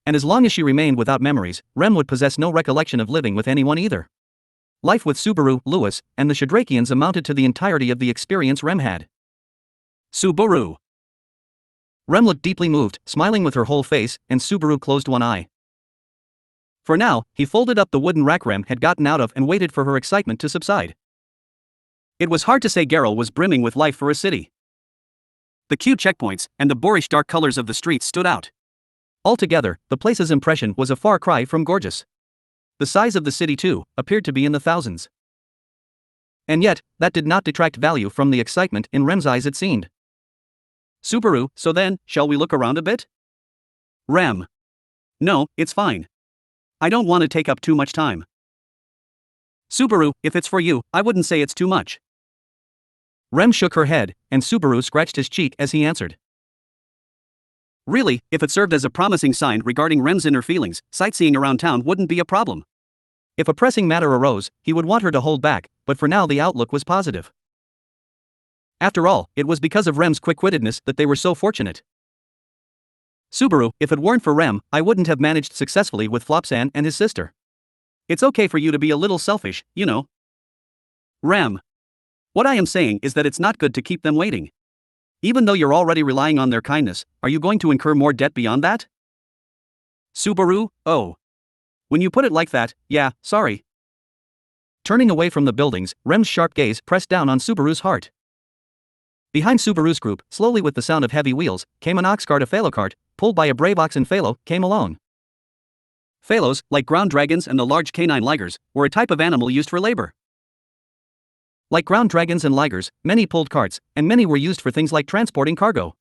And as long as she remained without memories, Rem would possess no recollection of living with anyone either. Life with Subaru, Louis, and the Shadrakians amounted to the entirety of the experience Rem had. Subaru. Rem looked deeply moved, smiling with her whole face, and Subaru closed one eye. For now, he folded up the wooden rack Rem had gotten out of and waited for her excitement to subside. It was hard to say Geralt was brimming with life for a city. The cute checkpoints and the boorish dark colors of the streets stood out. Altogether, the place's impression was a far cry from gorgeous. The size of the city, too, appeared to be in the thousands. And yet, that did not detract value from the excitement in Rem's eyes, it seemed. Subaru, so then, shall we look around a bit? Rem. No, it's fine. I don't want to take up too much time. Subaru, if it's for you, I wouldn't say it's too much. Rem shook her head, and Subaru scratched his cheek as he answered. Really, if it served as a promising sign regarding Rem's inner feelings, sightseeing around town wouldn't be a problem. If a pressing matter arose, he would want her to hold back, but for now the outlook was positive. After all, it was because of Rem's quick-wittedness that they were so fortunate. Subaru, if it weren't for Rem, I wouldn't have managed successfully with Flopsan and his sister. It's okay for you to be a little selfish, you know. Rem. What I am saying is that it's not good to keep them waiting. Even though you're already relying on their kindness, are you going to incur more debt beyond that? Subaru, oh. When you put it like that, yeah, sorry. Turning away from the buildings, Rem's sharp gaze pressed down on Subaru's heart. Behind Subaru's group, slowly with the sound of heavy wheels, came an ox cart. A phalo cart, pulled by a brave ox and phalo, came along. Phalos, like ground dragons and the large canine ligers, were a type of animal used for labor. Like ground dragons and ligers, many pulled carts, and many were used for things like transporting cargo.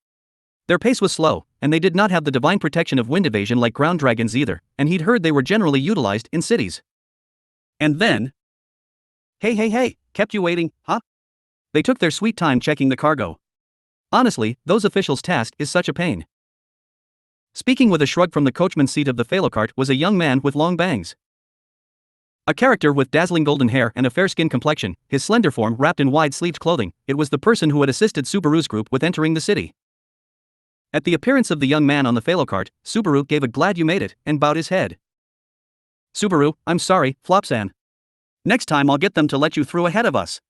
Their pace was slow, and they did not have the divine protection of wind evasion like ground dragons either, and he'd heard they were generally utilized in cities. And then... Hey, kept you waiting, huh? They took their sweet time checking the cargo. Honestly, those officials' task is such a pain. Speaking with a shrug from the coachman's seat of the phalo cart was a young man with long bangs. A character with dazzling golden hair and a fair-skinned complexion, his slender form wrapped in wide-sleeved clothing. It was the person who had assisted Subaru's group with entering the city. At the appearance of the young man on the phalo cart, Subaru gave a glad you made it and bowed his head. Subaru, I'm sorry, Flopsan. Next time I'll get them to let you through ahead of us.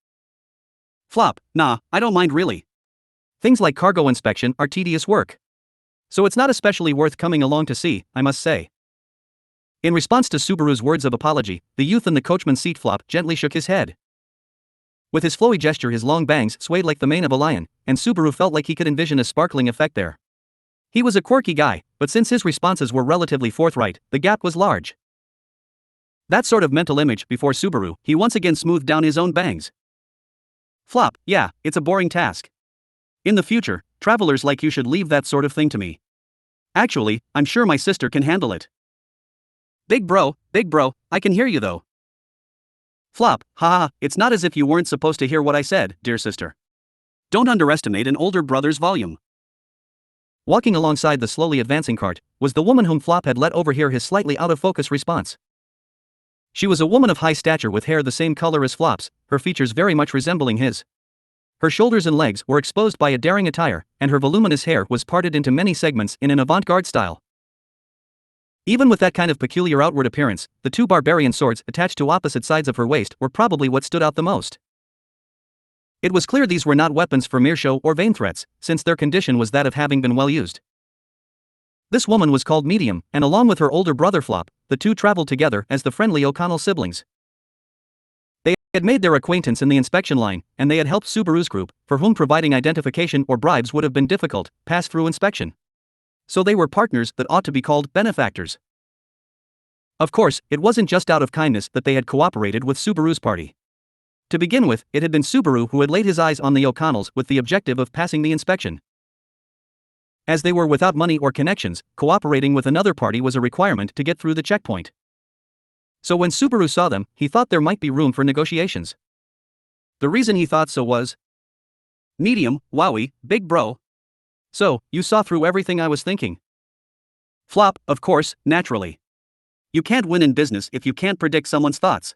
Flop, nah, I don't mind really. Things like cargo inspection are tedious work. So it's not especially worth coming along to see, I must say. In response to Subaru's words of apology, the youth in the coachman's seat Flop gently shook his head. With his flowy gesture his long bangs swayed like the mane of a lion, and Subaru felt like he could envision a sparkling effect there. He was a quirky guy, but since his responses were relatively forthright, the gap was large. That sort of mental image before Subaru, he once again smoothed down his own bangs. Flop, yeah, it's a boring task. In the future, travelers like you should leave that sort of thing to me. Actually, I'm sure my sister can handle it. Big bro, I can hear you though. Flop, haha, it's not as if you weren't supposed to hear what I said, dear sister. Don't underestimate an older brother's volume. Walking alongside the slowly advancing cart was the woman whom Flop had let overhear his slightly out-of-focus response. She was a woman of high stature with hair the same color as Flop's, her features very much resembling his. Her shoulders and legs were exposed by a daring attire, and her voluminous hair was parted into many segments in an avant-garde style. Even with that kind of peculiar outward appearance, the two barbarian swords attached to opposite sides of her waist were probably what stood out the most. It was clear these were not weapons for mere show or vain threats, since their condition was that of having been well used. This woman was called Medium, and along with her older brother Flop, the two traveled together as the friendly O'Connell siblings. They had made their acquaintance in the inspection line, and they had helped Subaru's group, for whom providing identification or bribes would have been difficult, pass through inspection. So they were partners that ought to be called benefactors. Of course, it wasn't just out of kindness that they had cooperated with Subaru's party. To begin with, it had been Subaru who had laid his eyes on the O'Connells with the objective of passing the inspection. As they were without money or connections, cooperating with another party was a requirement to get through the checkpoint. So when Subaru saw them, he thought there might be room for negotiations. The reason he thought so was, medium, wowie, big bro. So, you saw through everything I was thinking. Flop, of course, naturally. You can't win in business if you can't predict someone's thoughts.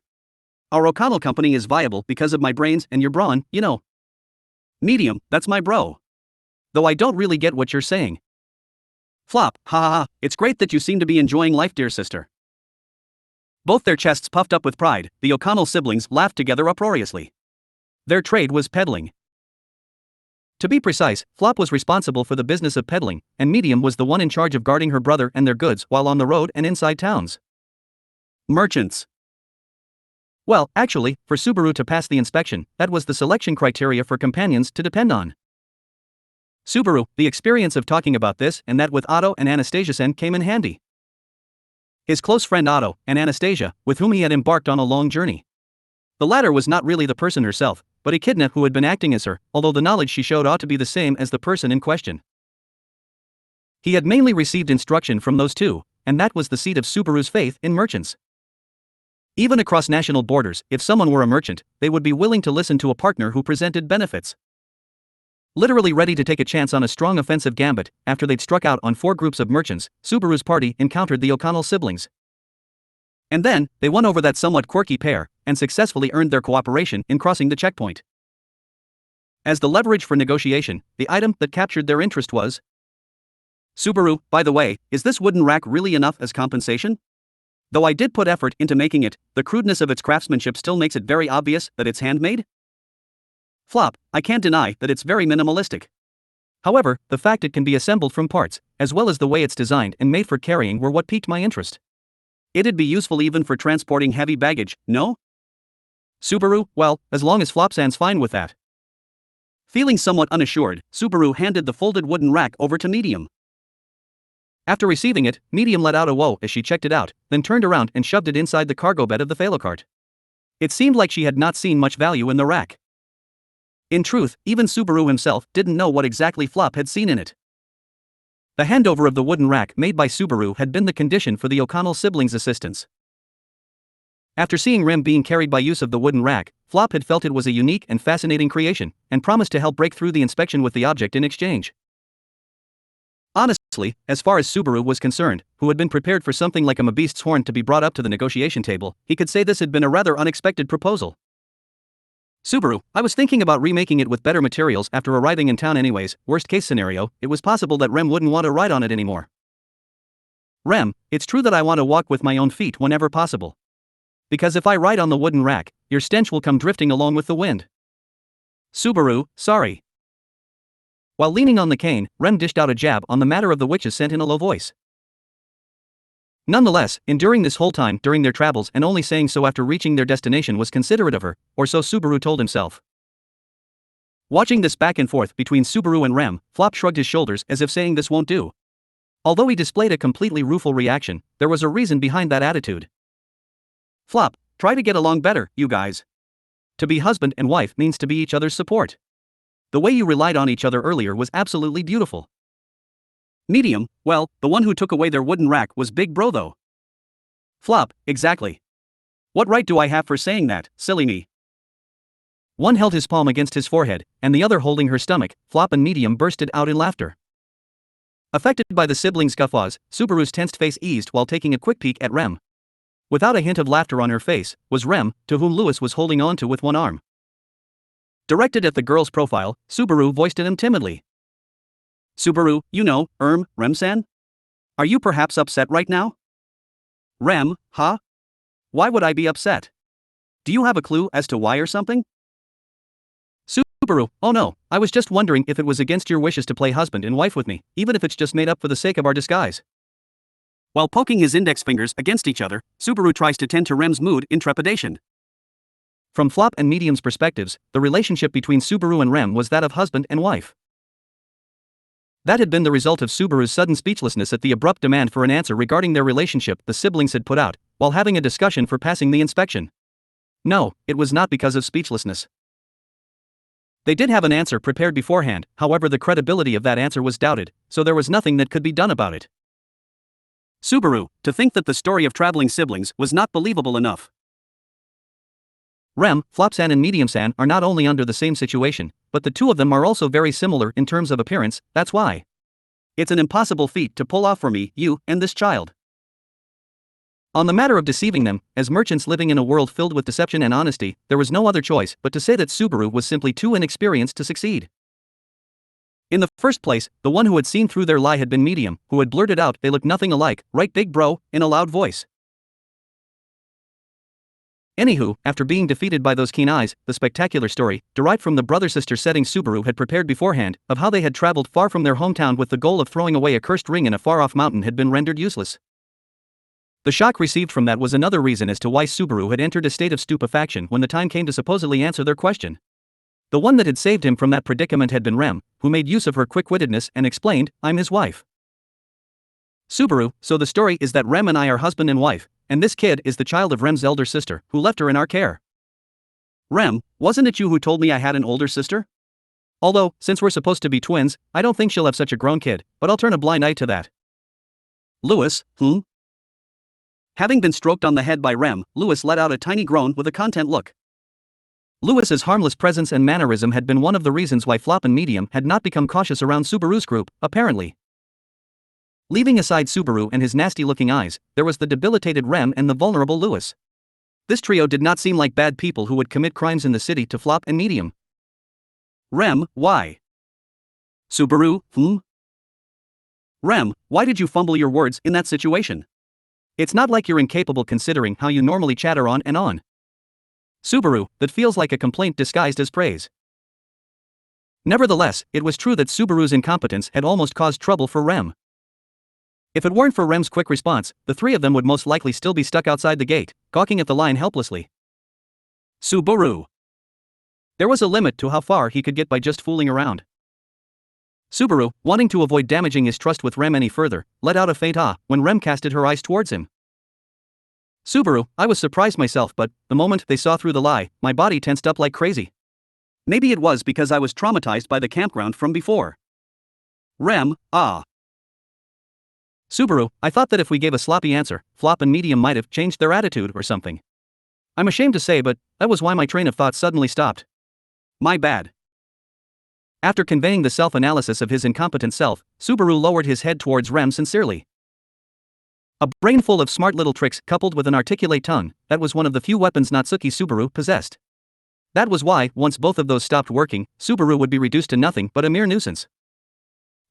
Our O'Connell company is viable because of my brains and your brawn, you know. Medium, that's my bro. Though I don't really get what you're saying. Flop, ha ha ha, it's great that you seem to be enjoying life, dear sister. Both their chests puffed up with pride, the O'Connell siblings laughed together uproariously. Their trade was peddling. To be precise, Flop was responsible for the business of peddling, and Medium was the one in charge of guarding her brother and their goods while on the road and inside towns. Merchants. Well, actually, for Subaru to pass the inspection, that was the selection criteria for companions to depend on. Subaru, the experience of talking about this and that with Otto and Anastasia Sen came in handy. His close friend Otto, and Anastasia, with whom he had embarked on a long journey. The latter was not really the person herself, but Echidna who had been acting as her, although the knowledge she showed ought to be the same as the person in question. He had mainly received instruction from those two, and that was the seed of Subaru's faith in merchants. Even across national borders, if someone were a merchant, they would be willing to listen to a partner who presented benefits. Literally ready to take a chance on a strong offensive gambit, after they'd struck out on 4 groups of merchants, Subaru's party encountered the O'Connell siblings. And then, they won over that somewhat quirky pair, and successfully earned their cooperation in crossing the checkpoint. As the leverage for negotiation, the item that captured their interest was, Subaru, by the way, is this wooden rack really enough as compensation? Though I did put effort into making it, the crudeness of its craftsmanship still makes it very obvious that it's handmade? Flop, I can't deny that it's very minimalistic. However, the fact it can be assembled from parts, as well as the way it's designed and made for carrying were what piqued my interest. It'd be useful even for transporting heavy baggage, no? Subaru, well, as long as Flopsan's fine with that. Feeling somewhat unassured, Subaru handed the folded wooden rack over to Medium. After receiving it, Medium let out a whoa as she checked it out, then turned around and shoved it inside the cargo bed of the phalocart. It seemed like she had not seen much value in the rack. In truth, even Subaru himself didn't know what exactly Flop had seen in it. The handover of the wooden rack made by Subaru had been the condition for the O'Connell siblings' assistance. After seeing Rem being carried by use of the wooden rack, Flop had felt it was a unique and fascinating creation, and promised to help break through the inspection with the object in exchange. Honestly, as far as Subaru was concerned, who had been prepared for something like a beast's horn to be brought up to the negotiation table, he could say this had been a rather unexpected proposal. Subaru, I was thinking about remaking it with better materials after arriving in town anyways. Worst case scenario, it was possible that Rem wouldn't want to ride on it anymore. Rem, it's true that I want to walk with my own feet whenever possible. Because if I ride on the wooden rack, your stench will come drifting along with the wind. Subaru, sorry. While leaning on the cane, Rem dished out a jab on the matter of the witch's scent in a low voice. Nonetheless, enduring this whole time during their travels and only saying so after reaching their destination was considerate of her, or so Subaru told himself. Watching this back and forth between Subaru and Rem, Flop shrugged his shoulders as if saying this won't do. Although he displayed a completely rueful reaction, there was a reason behind that attitude. Flop, try to get along better, you guys. To be husband and wife means to be each other's support. The way you relied on each other earlier was absolutely beautiful. Medium, well, the one who took away their wooden rack was Big Bro though. Flop, exactly. What right do I have for saying that, silly me? One held his palm against his forehead, and the other holding her stomach. Flop and Medium bursted out in laughter. Affected by the siblings' guffaws, Subaru's tensed face eased while taking a quick peek at Rem. Without a hint of laughter on her face, was Rem, to whom Louis was holding on to with one arm. Directed at the girl's profile, Subaru voiced at him timidly. Subaru, you know, Rem-san? Are you perhaps upset right now? Rem, huh? Why would I be upset? Do you have a clue as to why or something? Subaru, oh no, I was just wondering if it was against your wishes to play husband and wife with me, even if it's just made up for the sake of our disguise. While poking his index fingers against each other, Subaru tries to tend to Rem's mood in trepidation. From Flop and Medium's perspectives, the relationship between Subaru and Rem was that of husband and wife. That had been the result of Subaru's sudden speechlessness at the abrupt demand for an answer regarding their relationship the siblings had put out, while having a discussion for passing the inspection. No, it was not because of speechlessness. They did have an answer prepared beforehand, however the credibility of that answer was doubted, so there was nothing that could be done about it. Subaru, to think that the story of traveling siblings was not believable enough. Rem, Flop-san and Medium-san are not only under the same situation, but the two of them are also very similar in terms of appearance, that's why. It's an impossible feat to pull off for me, you, and this child. On the matter of deceiving them, as merchants living in a world filled with deception and honesty, there was no other choice but to say that Subaru was simply too inexperienced to succeed. In the first place, the one who had seen through their lie had been Medium, who had blurted out they look nothing alike, right big bro, in a loud voice. Anywho, after being defeated by those keen eyes, the spectacular story, derived from the brother-sister setting Subaru had prepared beforehand, of how they had traveled far from their hometown with the goal of throwing away a cursed ring in a far-off mountain had been rendered useless. The shock received from that was another reason as to why Subaru had entered a state of stupefaction when the time came to supposedly answer their question. The one that had saved him from that predicament had been Rem, who made use of her quick-wittedness and explained, "I'm his wife." Subaru, so the story is that Rem and I are husband and wife, and this kid is the child of Rem's elder sister, who left her in our care. Rem, wasn't it you who told me I had an older sister? Although, since we're supposed to be twins, I don't think she'll have such a grown kid, but I'll turn a blind eye to that. Louis, Having been stroked on the head by Rem, Louis let out a tiny groan with a content look. Louis's harmless presence and mannerism had been one of the reasons why Flop and Medium had not become cautious around Subaru's group, apparently. Leaving aside Subaru and his nasty-looking eyes, there was the debilitated Rem and the vulnerable Louis. This trio did not seem like bad people who would commit crimes in the city to Flop and Medium. Rem, why? Subaru, Rem, why did you fumble your words in that situation? It's not like you're incapable considering how you normally chatter on and on. Subaru, that feels like a complaint disguised as praise. Nevertheless, it was true that Subaru's incompetence had almost caused trouble for Rem. If it weren't for Rem's quick response, the three of them would most likely still be stuck outside the gate, gawking at the line helplessly. Subaru. There was a limit to how far he could get by just fooling around. Subaru, wanting to avoid damaging his trust with Rem any further, let out a faint ah when Rem casted her eyes towards him. Subaru, I was surprised myself, but the moment they saw through the lie, my body tensed up like crazy. Maybe it was because I was traumatized by the campground from before. Rem, ah. Subaru, I thought that if we gave a sloppy answer, Flop and Medium might have changed their attitude or something. I'm ashamed to say, but that was why my train of thought suddenly stopped. My bad. After conveying the self-analysis of his incompetent self, Subaru lowered his head towards Rem sincerely. A brain full of smart little tricks coupled with an articulate tongue, that was one of the few weapons Natsuki Subaru possessed. That was why, once both of those stopped working, Subaru would be reduced to nothing but a mere nuisance.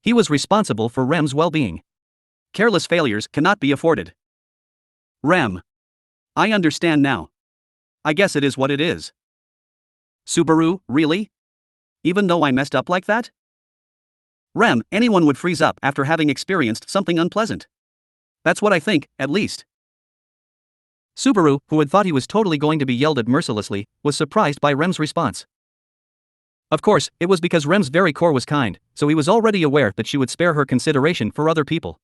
He was responsible for Rem's well-being. Careless failures cannot be afforded. Rem. I understand now. I guess it is what it is. Subaru, really? Even though I messed up like that? Rem, anyone would freeze up after having experienced something unpleasant. That's what I think, at least. Subaru, who had thought he was totally going to be yelled at mercilessly, was surprised by Rem's response. Of course, it was because Rem's very core was kind, so he was already aware that she would spare her consideration for other people.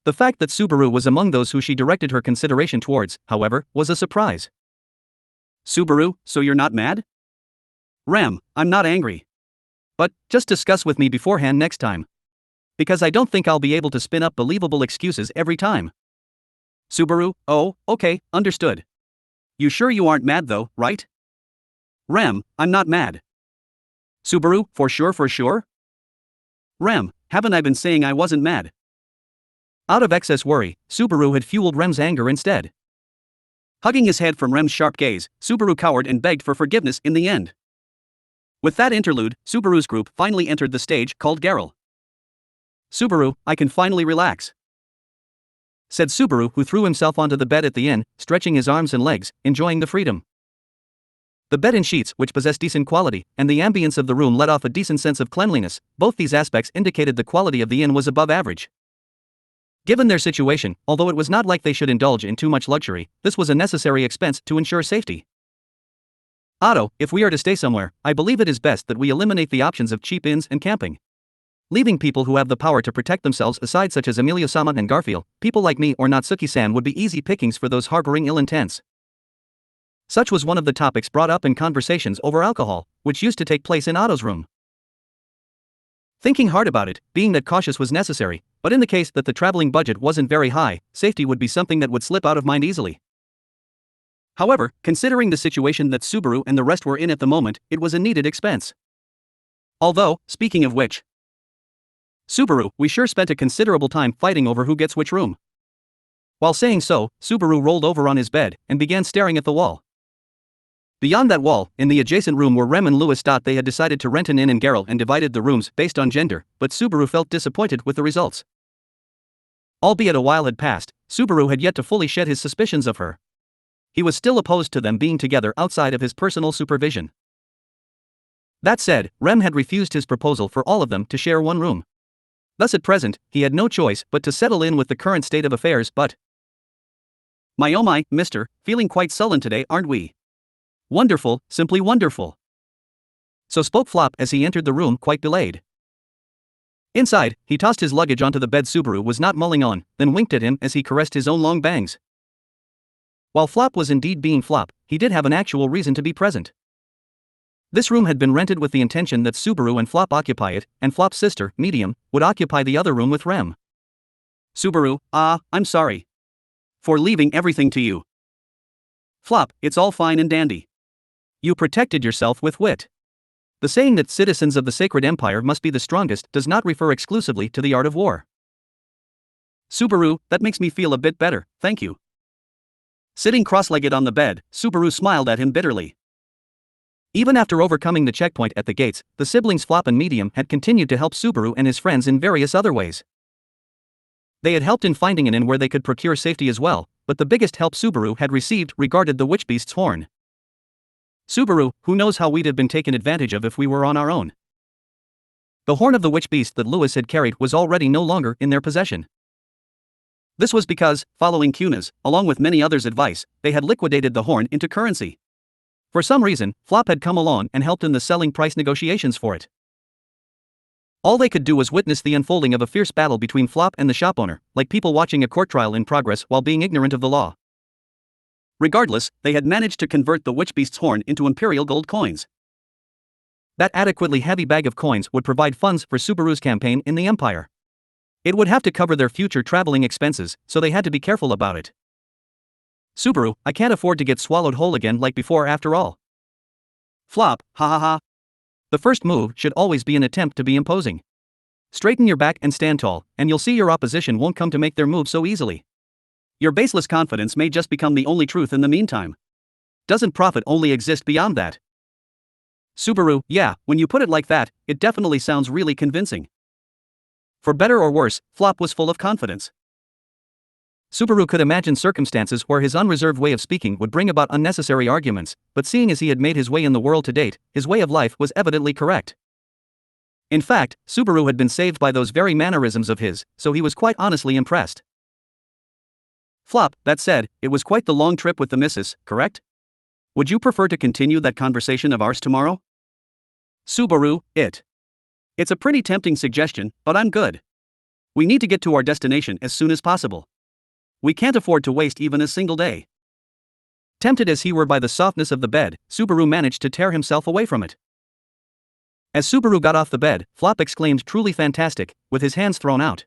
The fact that Subaru was among those who she directed her consideration towards, however, was a surprise. Subaru, so you're not mad? Rem, I'm not angry. But, just discuss with me beforehand next time. Because I don't think I'll be able to spin up believable excuses every time. Subaru, oh, okay, understood. You sure you aren't mad though, right? Rem, I'm not mad. Subaru, for sure? Rem, haven't I been saying I wasn't mad? Out of excess worry, Subaru had fueled Rem's anger instead. Hugging his head from Rem's sharp gaze, Subaru cowered and begged for forgiveness in the end. With that interlude, Subaru's group finally entered the stage called Garrel. Subaru, I can finally relax, said Subaru, who threw himself onto the bed at the inn, stretching his arms and legs, enjoying the freedom. The bed and sheets, which possessed decent quality, and the ambience of the room let off a decent sense of cleanliness, both these aspects indicated the quality of the inn was above average. Given their situation, although it was not like they should indulge in too much luxury, this was a necessary expense to ensure safety. Otto, if we are to stay somewhere, I believe it is best that we eliminate the options of cheap inns and camping. Leaving people who have the power to protect themselves aside, such as Emilio-sama and Garfield, people like me or Natsuki-san would be easy pickings for those harboring ill intents. Such was one of the topics brought up in conversations over alcohol, which used to take place in Otto's room. Thinking hard about it, being that cautious was necessary, but in the case that the traveling budget wasn't very high, safety would be something that would slip out of mind easily. However, considering the situation that Subaru and the rest were in at the moment, it was a needed expense. Although, speaking of which, Subaru, we sure spent a considerable time fighting over who gets which room. While saying so, Subaru rolled over on his bed and began staring at the wall. Beyond that wall, in the adjacent room were Rem and Louis. They had decided to rent an inn in Garrel and divided the rooms based on gender, but Subaru felt disappointed with the results. Albeit a while had passed, Subaru had yet to fully shed his suspicions of her. He was still opposed to them being together outside of his personal supervision. That said, Rem had refused his proposal for all of them to share one room. Thus at present, he had no choice but to settle in with the current state of affairs. But my oh my, mister, feeling quite sullen today, aren't we? Wonderful, simply wonderful. So spoke Flop as he entered the room quite belayed. Inside, he tossed his luggage onto the bed Subaru was not mulling on, then winked at him as he caressed his own long bangs. While Flop was indeed being Flop, he did have an actual reason to be present. This room had been rented with the intention that Subaru and Flop occupy it, and Flop's sister, Medium, would occupy the other room with Rem. Subaru, I'm sorry for leaving everything to you. Flop, it's all fine and dandy. You protected yourself with wit. The saying that citizens of the Sacred Empire must be the strongest does not refer exclusively to the art of war. Subaru, that makes me feel a bit better, thank you. Sitting cross-legged on the bed, Subaru smiled at him bitterly. Even after overcoming the checkpoint at the gates, the siblings Flop and Medium had continued to help Subaru and his friends in various other ways. They had helped in finding an inn where they could procure safety as well, but the biggest help Subaru had received regarded the Witchbeast's horn. Subaru, who knows how we'd have been taken advantage of if we were on our own. The horn of the Witchbeast that Louis had carried was already no longer in their possession. This was because, following Cuna's, along with many others' advice, they had liquidated the horn into currency. For some reason, Flop had come along and helped in the selling price negotiations for it. All they could do was witness the unfolding of a fierce battle between Flop and the shop owner, like people watching a court trial in progress while being ignorant of the law. Regardless, they had managed to convert the Witchbeast's horn into imperial gold coins. That adequately heavy bag of coins would provide funds for Subaru's campaign in the Empire. It would have to cover their future traveling expenses, so they had to be careful about it. Subaru, I can't afford to get swallowed whole again like before after all. Flop, ha ha ha. The first move should always be an attempt to be imposing. Straighten your back and stand tall, and you'll see your opposition won't come to make their move so easily. Your baseless confidence may just become the only truth in the meantime. Doesn't profit only exist beyond that? Subaru, yeah, when you put it like that, it definitely sounds really convincing. For better or worse, Flop was full of confidence. Subaru could imagine circumstances where his unreserved way of speaking would bring about unnecessary arguments, but seeing as he had made his way in the world to date, his way of life was evidently correct. In fact, Subaru had been saved by those very mannerisms of his, so he was quite honestly impressed. Flop, that said, it was quite the long trip with the missus, correct? Would you prefer to continue that conversation of ours tomorrow? Subaru, it's a pretty tempting suggestion, but I'm good. We need to get to our destination as soon as possible. We can't afford to waste even a single day. Tempted as he were by the softness of the bed, Subaru managed to tear himself away from it. As Subaru got off the bed, Flop exclaimed, truly fantastic, with his hands thrown out.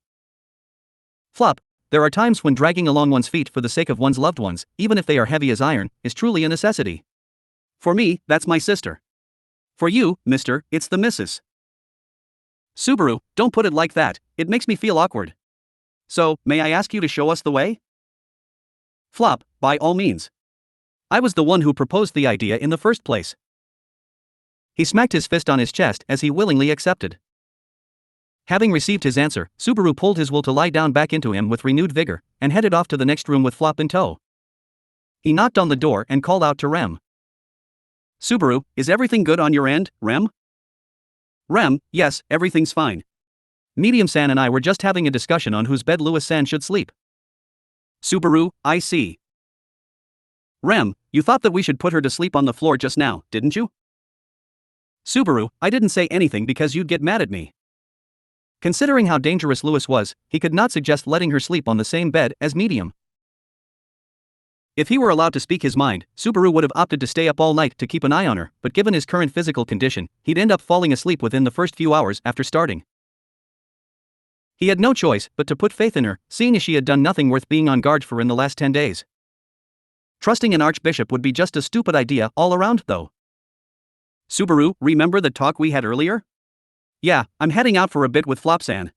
Flop, there are times when dragging along one's feet for the sake of one's loved ones, even if they are heavy as iron, is truly a necessity. For me, that's my sister. For you, mister, it's the missus. Subaru, don't put it like that, it makes me feel awkward. So, may I ask you to show us the way? Flop, by all means. I was the one who proposed the idea in the first place. He smacked his fist on his chest as he willingly accepted. Having received his answer, Subaru pulled his will to lie down back into him with renewed vigor, and headed off to the next room with Flop in tow. He knocked on the door and called out to Rem. Subaru, is everything good on your end, Rem? Rem, yes, everything's fine. Medium-san and I were just having a discussion on whose bed Louis-san should sleep. Subaru, I see. Rem, you thought that we should put her to sleep on the floor just now, didn't you? Subaru, I didn't say anything because you'd get mad at me. Considering how dangerous Lewis was, he could not suggest letting her sleep on the same bed as Medium. If he were allowed to speak his mind, Subaru would have opted to stay up all night to keep an eye on her, but given his current physical condition, he'd end up falling asleep within the first few hours after starting. He had no choice but to put faith in her, seeing as she had done nothing worth being on guard for in the last 10 days. Trusting an archbishop would be just a stupid idea all around, though. Subaru, remember the talk we had earlier? Yeah, I'm heading out for a bit with Flopsan.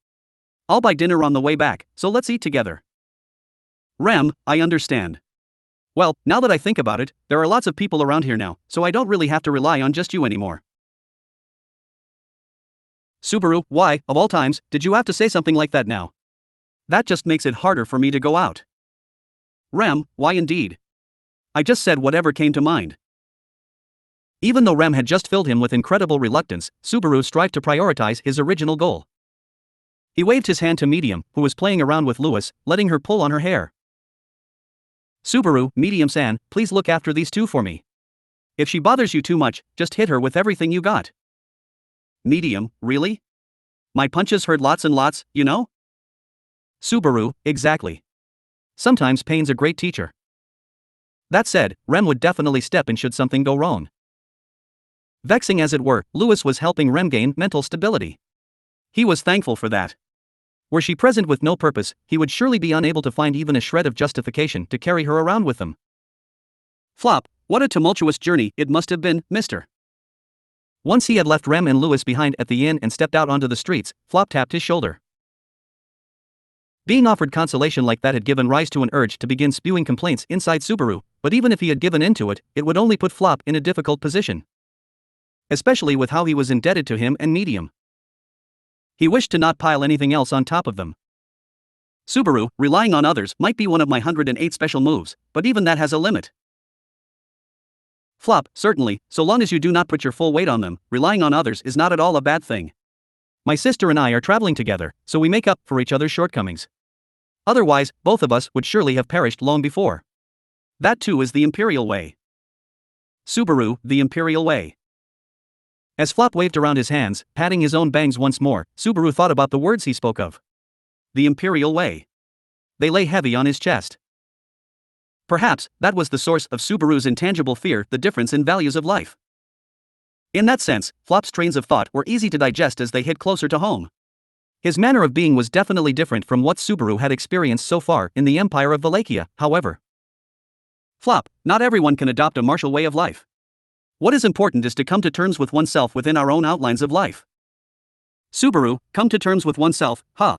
I'll buy dinner on the way back, so let's eat together. Rem, I understand. Well, now that I think about it, there are lots of people around here now, so I don't really have to rely on just you anymore. Subaru, why, of all times, did you have to say something like that now? That just makes it harder for me to go out. Rem, why indeed? I just said whatever came to mind. Even though Rem had just filled him with incredible reluctance, Subaru strived to prioritize his original goal. He waved his hand to Medium, who was playing around with Lewis, letting her pull on her hair. Subaru, Medium-san, please look after these two for me. If she bothers you too much, just hit her with everything you got. Medium, really? My punches hurt lots and lots, you know? Subaru, exactly. Sometimes pain's a great teacher. That said, Rem would definitely step in should something go wrong. Vexing as it were, Lewis was helping Rem gain mental stability. He was thankful for that. Were she present with no purpose, he would surely be unable to find even a shred of justification to carry her around with him. Flop, what a tumultuous journey it must have been, mister. Once he had left Rem and Lewis behind at the inn and stepped out onto the streets, Flop tapped his shoulder. Being offered consolation like that had given rise to an urge to begin spewing complaints inside Subaru, but even if he had given in to it, it would only put Flop in a difficult position. Especially with how he was indebted to him and Medium. He wished to not pile anything else on top of them. Subaru, relying on others might be one of my 108 special moves, but even that has a limit. Flop, certainly, so long as you do not put your full weight on them, relying on others is not at all a bad thing. My sister and I are traveling together, so we make up for each other's shortcomings. Otherwise, both of us would surely have perished long before. That too is the Imperial way. Subaru, the Imperial way. As Flop waved around his hands, patting his own bangs once more, Subaru thought about the words he spoke of. The Imperial way. They lay heavy on his chest. Perhaps, that was the source of Subaru's intangible fear, the difference in values of life. In that sense, Flop's trains of thought were easy to digest as they hit closer to home. His manner of being was definitely different from what Subaru had experienced so far in the Empire of Wallachia, however. Flop, not everyone can adopt a martial way of life. What is important is to come to terms with oneself within our own outlines of life. Subaru, come to terms with oneself, huh?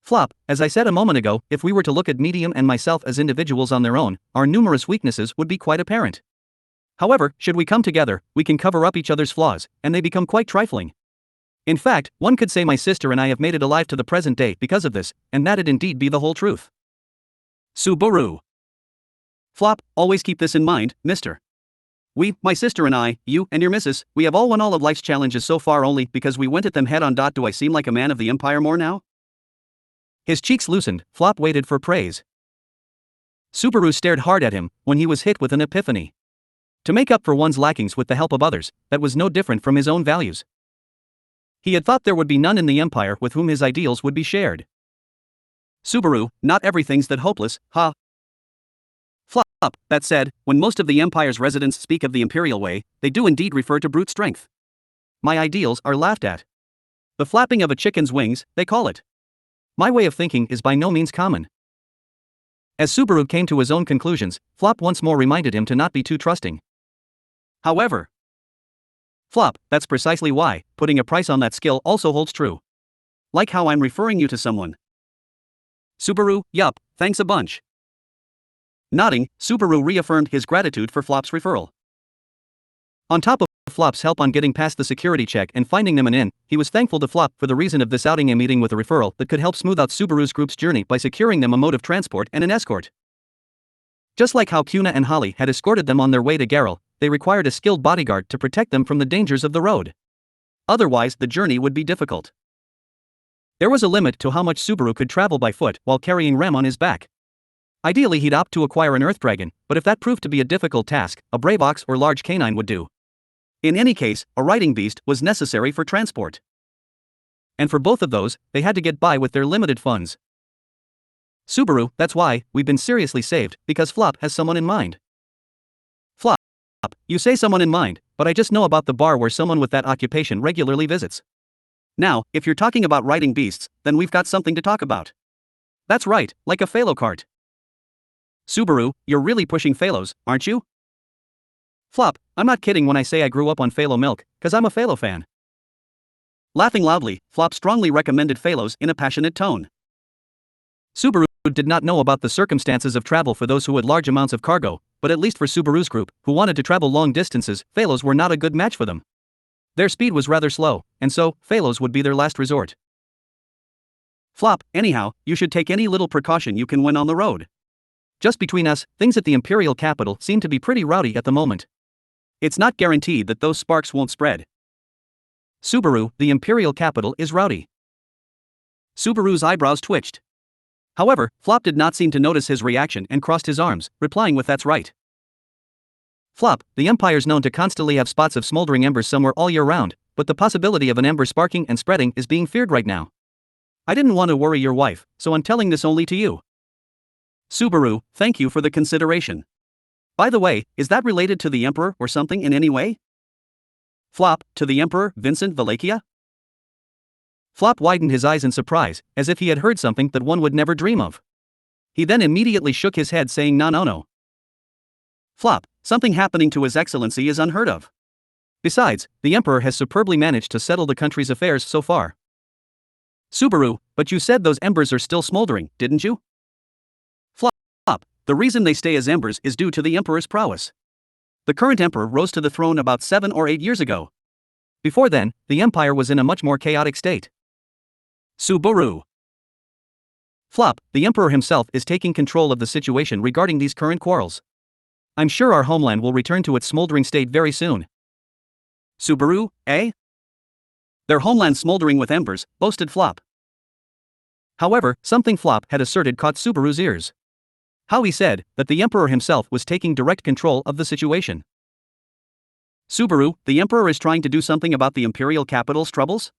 Flop, as I said a moment ago, if we were to look at Medium and myself as individuals on their own, our numerous weaknesses would be quite apparent. However, should we come together, we can cover up each other's flaws, and they become quite trifling. In fact, one could say my sister and I have made it alive to the present day because of this, and that'd indeed be the whole truth. Subaru. Flop, always keep this in mind, mister. We, my sister and I, you, and your missus, we have all won all of life's challenges so far only because we went at them head on. Do I seem like a man of the Empire more now? His cheeks loosened, Flop waited for praise. Subaru stared hard at him when he was hit with an epiphany. To make up for one's lackings with the help of others, that was no different from his own values. He had thought there would be none in the Empire with whom his ideals would be shared. Subaru, not everything's that hopeless, huh? Flop, that said, when most of the Empire's residents speak of the Imperial way, they do indeed refer to brute strength. My ideals are laughed at. The flapping of a chicken's wings, they call it. My way of thinking is by no means common. As Subaru came to his own conclusions, Flop once more reminded him to not be too trusting. However, Flop, that's precisely why, putting a price on that skill also holds true. Like how I'm referring you to someone. Subaru, yup, thanks a bunch. Nodding, Subaru reaffirmed his gratitude for Flop's referral. On top of Flop's help on getting past the security check and finding them an inn, he was thankful to Flop for the reason of this outing, a meeting with a referral that could help smooth out Subaru's group's journey by securing them a mode of transport and an escort. Just like how Kuna and Holly had escorted them on their way to Garrel, they required a skilled bodyguard to protect them from the dangers of the road. Otherwise, the journey would be difficult. There was a limit to how much Subaru could travel by foot while carrying Rem on his back. Ideally he'd opt to acquire an earth dragon, but if that proved to be a difficult task, a brave ox or large canine would do. In any case, a riding beast was necessary for transport. And for both of those, they had to get by with their limited funds. Subaru, that's why, we've been seriously saved, because Flop has someone in mind. Flop, you say someone in mind, but I just know about the bar where someone with that occupation regularly visits. Now, if you're talking about riding beasts, then we've got something to talk about. That's right, like a phalo cart. Subaru, you're really pushing phalos, aren't you? Flop, I'm not kidding when I say I grew up on phalo milk, cause I'm a phalo fan. Laughing loudly, Flop strongly recommended phalos in a passionate tone. Subaru did not know about the circumstances of travel for those who had large amounts of cargo, but at least for Subaru's group, who wanted to travel long distances, phalos were not a good match for them. Their speed was rather slow, and so, phalos would be their last resort. Flop, anyhow, you should take any little precaution you can when on the road. Just between us, things at the imperial capital seem to be pretty rowdy at the moment. It's not guaranteed that those sparks won't spread. Subaru, the imperial capital is rowdy. Subaru's eyebrows twitched. However, Flop did not seem to notice his reaction and crossed his arms, replying with "That's right." Flop, the Empire's known to constantly have spots of smoldering embers somewhere all year round, but the possibility of an ember sparking and spreading is being feared right now. I didn't want to worry your wife, so I'm telling this only to you. Subaru, thank you for the consideration. By the way, is that related to the Emperor or something in any way? Flop, to the Emperor, Vincent Valakia? Flop widened his eyes in surprise, as if he had heard something that one would never dream of. He then immediately shook his head saying no. Flop, something happening to His Excellency is unheard of. Besides, the Emperor has superbly managed to settle the country's affairs so far. Subaru, but you said those embers are still smoldering, didn't you? Flop, the reason they stay as embers is due to the Emperor's prowess. The current Emperor rose to the throne about 7 or 8 years ago. Before then, the Empire was in a much more chaotic state. Subaru. Flop, the Emperor himself is taking control of the situation regarding these current quarrels. I'm sure our homeland will return to its smoldering state very soon. Subaru, eh? Their homeland smoldering with embers, boasted Flop. However, something Flop had asserted caught Subaru's ears. How he said that the Emperor himself was taking direct control of the situation. Subaru, the Emperor is trying to do something about the imperial capital's troubles?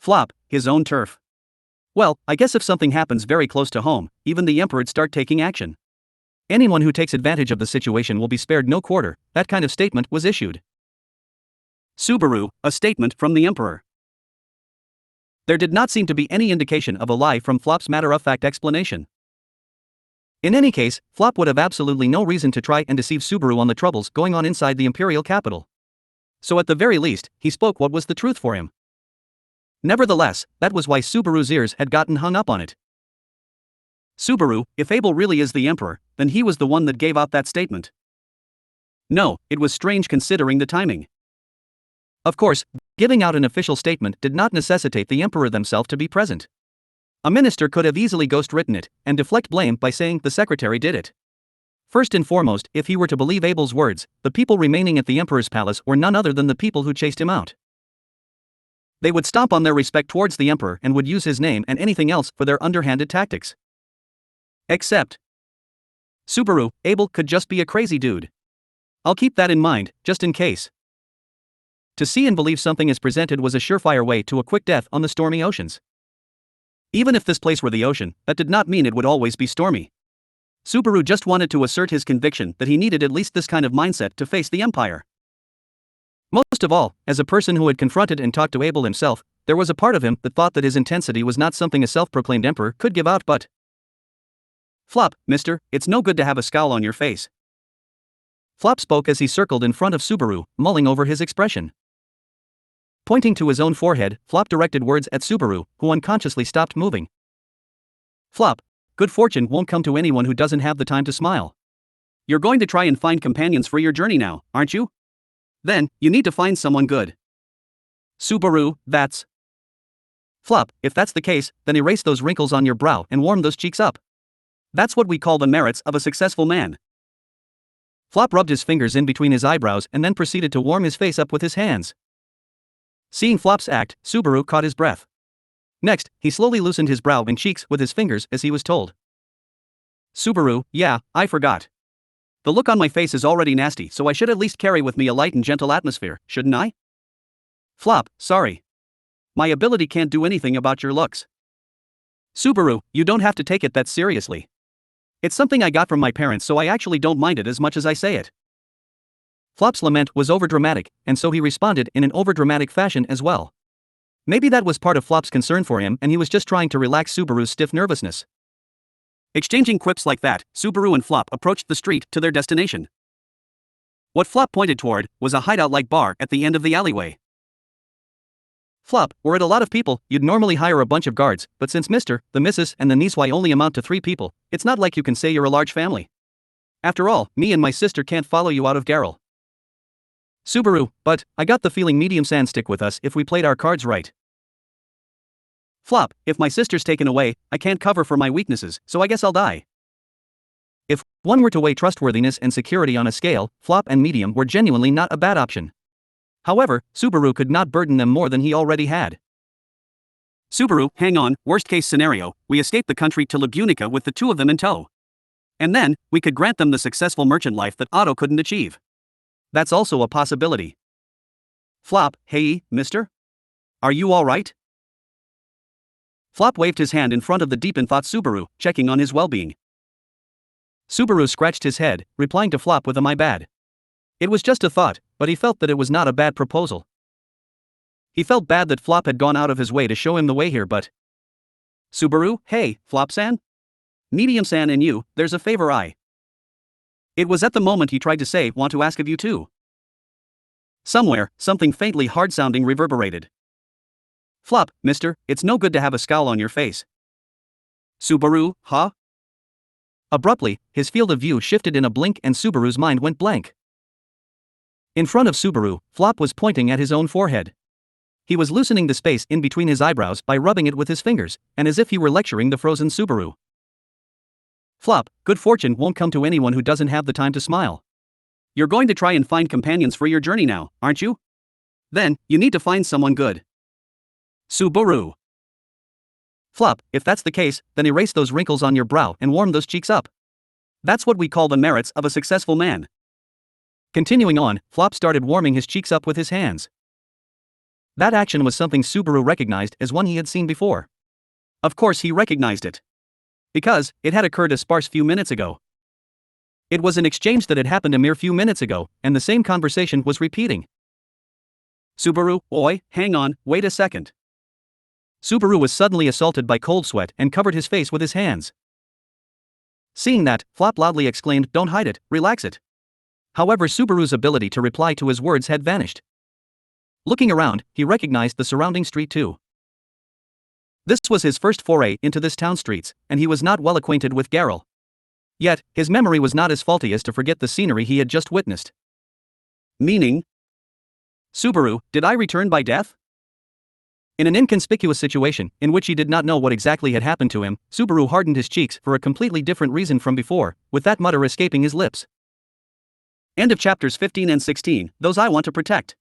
Flop, his own turf. Well, I guess if something happens very close to home, even the Emperor'd start taking action. Anyone who takes advantage of the situation will be spared no quarter, that kind of statement was issued. Subaru, a statement from the Emperor. There did not seem to be any indication of a lie from Flop's matter-of-fact explanation. In any case, Flop would have absolutely no reason to try and deceive Subaru on the troubles going on inside the imperial capital. So at the very least, he spoke what was the truth for him. Nevertheless, that was why Subaru's ears had gotten hung up on it. Subaru, if Abel really is the Emperor, then he was the one that gave out that statement. No, it was strange considering the timing. Of course, giving out an official statement did not necessitate the Emperor themselves to be present. A minister could have easily ghostwritten it, and deflect blame by saying the secretary did it. First and foremost, if he were to believe Abel's words, the people remaining at the Emperor's palace were none other than the people who chased him out. They would stomp on their respect towards the Emperor and would use his name and anything else for their underhanded tactics. Except Subaru, Abel could just be a crazy dude. I'll keep that in mind, just in case. To see and believe something is presented was a surefire way to a quick death on the stormy oceans. Even if this place were the ocean, that did not mean it would always be stormy. Subaru just wanted to assert his conviction that he needed at least this kind of mindset to face the Empire. Most of all, as a person who had confronted and talked to Abel himself, there was a part of him that thought that his intensity was not something a self-proclaimed emperor could give out but. Flop, mister, it's no good to have a scowl on your face. Flop spoke as he circled in front of Subaru, mulling over his expression. Pointing to his own forehead, Flop directed words at Subaru, who unconsciously stopped moving. Flop, good fortune won't come to anyone who doesn't have the time to smile. You're going to try and find companions for your journey now, aren't you? Then, you need to find someone good. Subaru, that's. Flop, if that's the case, then erase those wrinkles on your brow and warm those cheeks up. That's what we call the merits of a successful man. Flop rubbed his fingers in between his eyebrows and then proceeded to warm his face up with his hands. Seeing Flop's act, Subaru caught his breath. Next, he slowly loosened his brow and cheeks with his fingers as he was told. Subaru, yeah, I forgot. The look on my face is already nasty, so I should at least carry with me a light and gentle atmosphere, shouldn't I? Flop, sorry. My ability can't do anything about your looks. Subaru, you don't have to take it that seriously. It's something I got from my parents, so I actually don't mind it as much as I say it. Flop's lament was overdramatic, and so he responded in an overdramatic fashion as well. Maybe that was part of Flop's concern for him and he was just trying to relax Subaru's stiff nervousness. Exchanging quips like that, Subaru and Flop approached the street to their destination. What Flop pointed toward was a hideout-like bar at the end of the alleyway. Flop, were it a lot of people, you'd normally hire a bunch of guards, but since Mr., the Mrs., and the Nieswai only amount to 3 people, it's not like you can say you're a large family. After all, me and my sister can't follow you out of Garrel. Subaru, but I got the feeling Medium San stick with us if we played our cards right. Flop, if my sister's taken away, I can't cover for my weaknesses, so I guess I'll die. If one were to weigh trustworthiness and security on a scale, Flop and Medium were genuinely not a bad option. However, Subaru could not burden them more than he already had. Subaru, hang on, worst case scenario, we escape the country to Lagunica with the 2 of them in tow. And then, we could grant them the successful merchant life that Otto couldn't achieve. That's also a possibility. Flop, hey, mister? Are you alright? Flop waved his hand in front of the deep-in-thought Subaru, checking on his well-being. Subaru scratched his head, replying to Flop with a my bad. It was just a thought, but he felt that it was not a bad proposal. He felt bad that Flop had gone out of his way to show him the way here, but... Subaru, hey, Flop-san? Medium-san and you, there's a favor I... It was at the moment he tried to say, want to ask of you too. Somewhere, something faintly hard-sounding reverberated. Flop, mister, it's no good to have a scowl on your face. Subaru, huh? Abruptly, his field of view shifted in a blink and Subaru's mind went blank. In front of Subaru, Flop was pointing at his own forehead. He was loosening the space in between his eyebrows by rubbing it with his fingers, and as if he were lecturing the frozen Subaru. Flop, good fortune won't come to anyone who doesn't have the time to smile. You're going to try and find companions for your journey now, aren't you? Then, you need to find someone good. Subaru. Flop, if that's the case, then erase those wrinkles on your brow and warm those cheeks up. That's what we call the merits of a successful man. Continuing on, Flop started warming his cheeks up with his hands. That action was something Subaru recognized as one he had seen before. Of course he recognized it. Because, it had occurred a sparse few minutes ago. It was an exchange that had happened a mere few minutes ago, and the same conversation was repeating. Subaru, oi, hang on, wait a second. Subaru was suddenly assaulted by cold sweat and covered his face with his hands. Seeing that, Flop loudly exclaimed, don't hide it, relax it. However, Subaru's ability to reply to his words had vanished. Looking around, he recognized the surrounding street too. This was his first foray into this town's streets, and he was not well acquainted with Garrel. Yet, his memory was not as faulty as to forget the scenery he had just witnessed. Meaning? Subaru, did I return by death? In an inconspicuous situation, in which he did not know what exactly had happened to him, Subaru hardened his cheeks for a completely different reason from before, with that mutter escaping his lips. End of chapters 15 and 16, those I want to protect.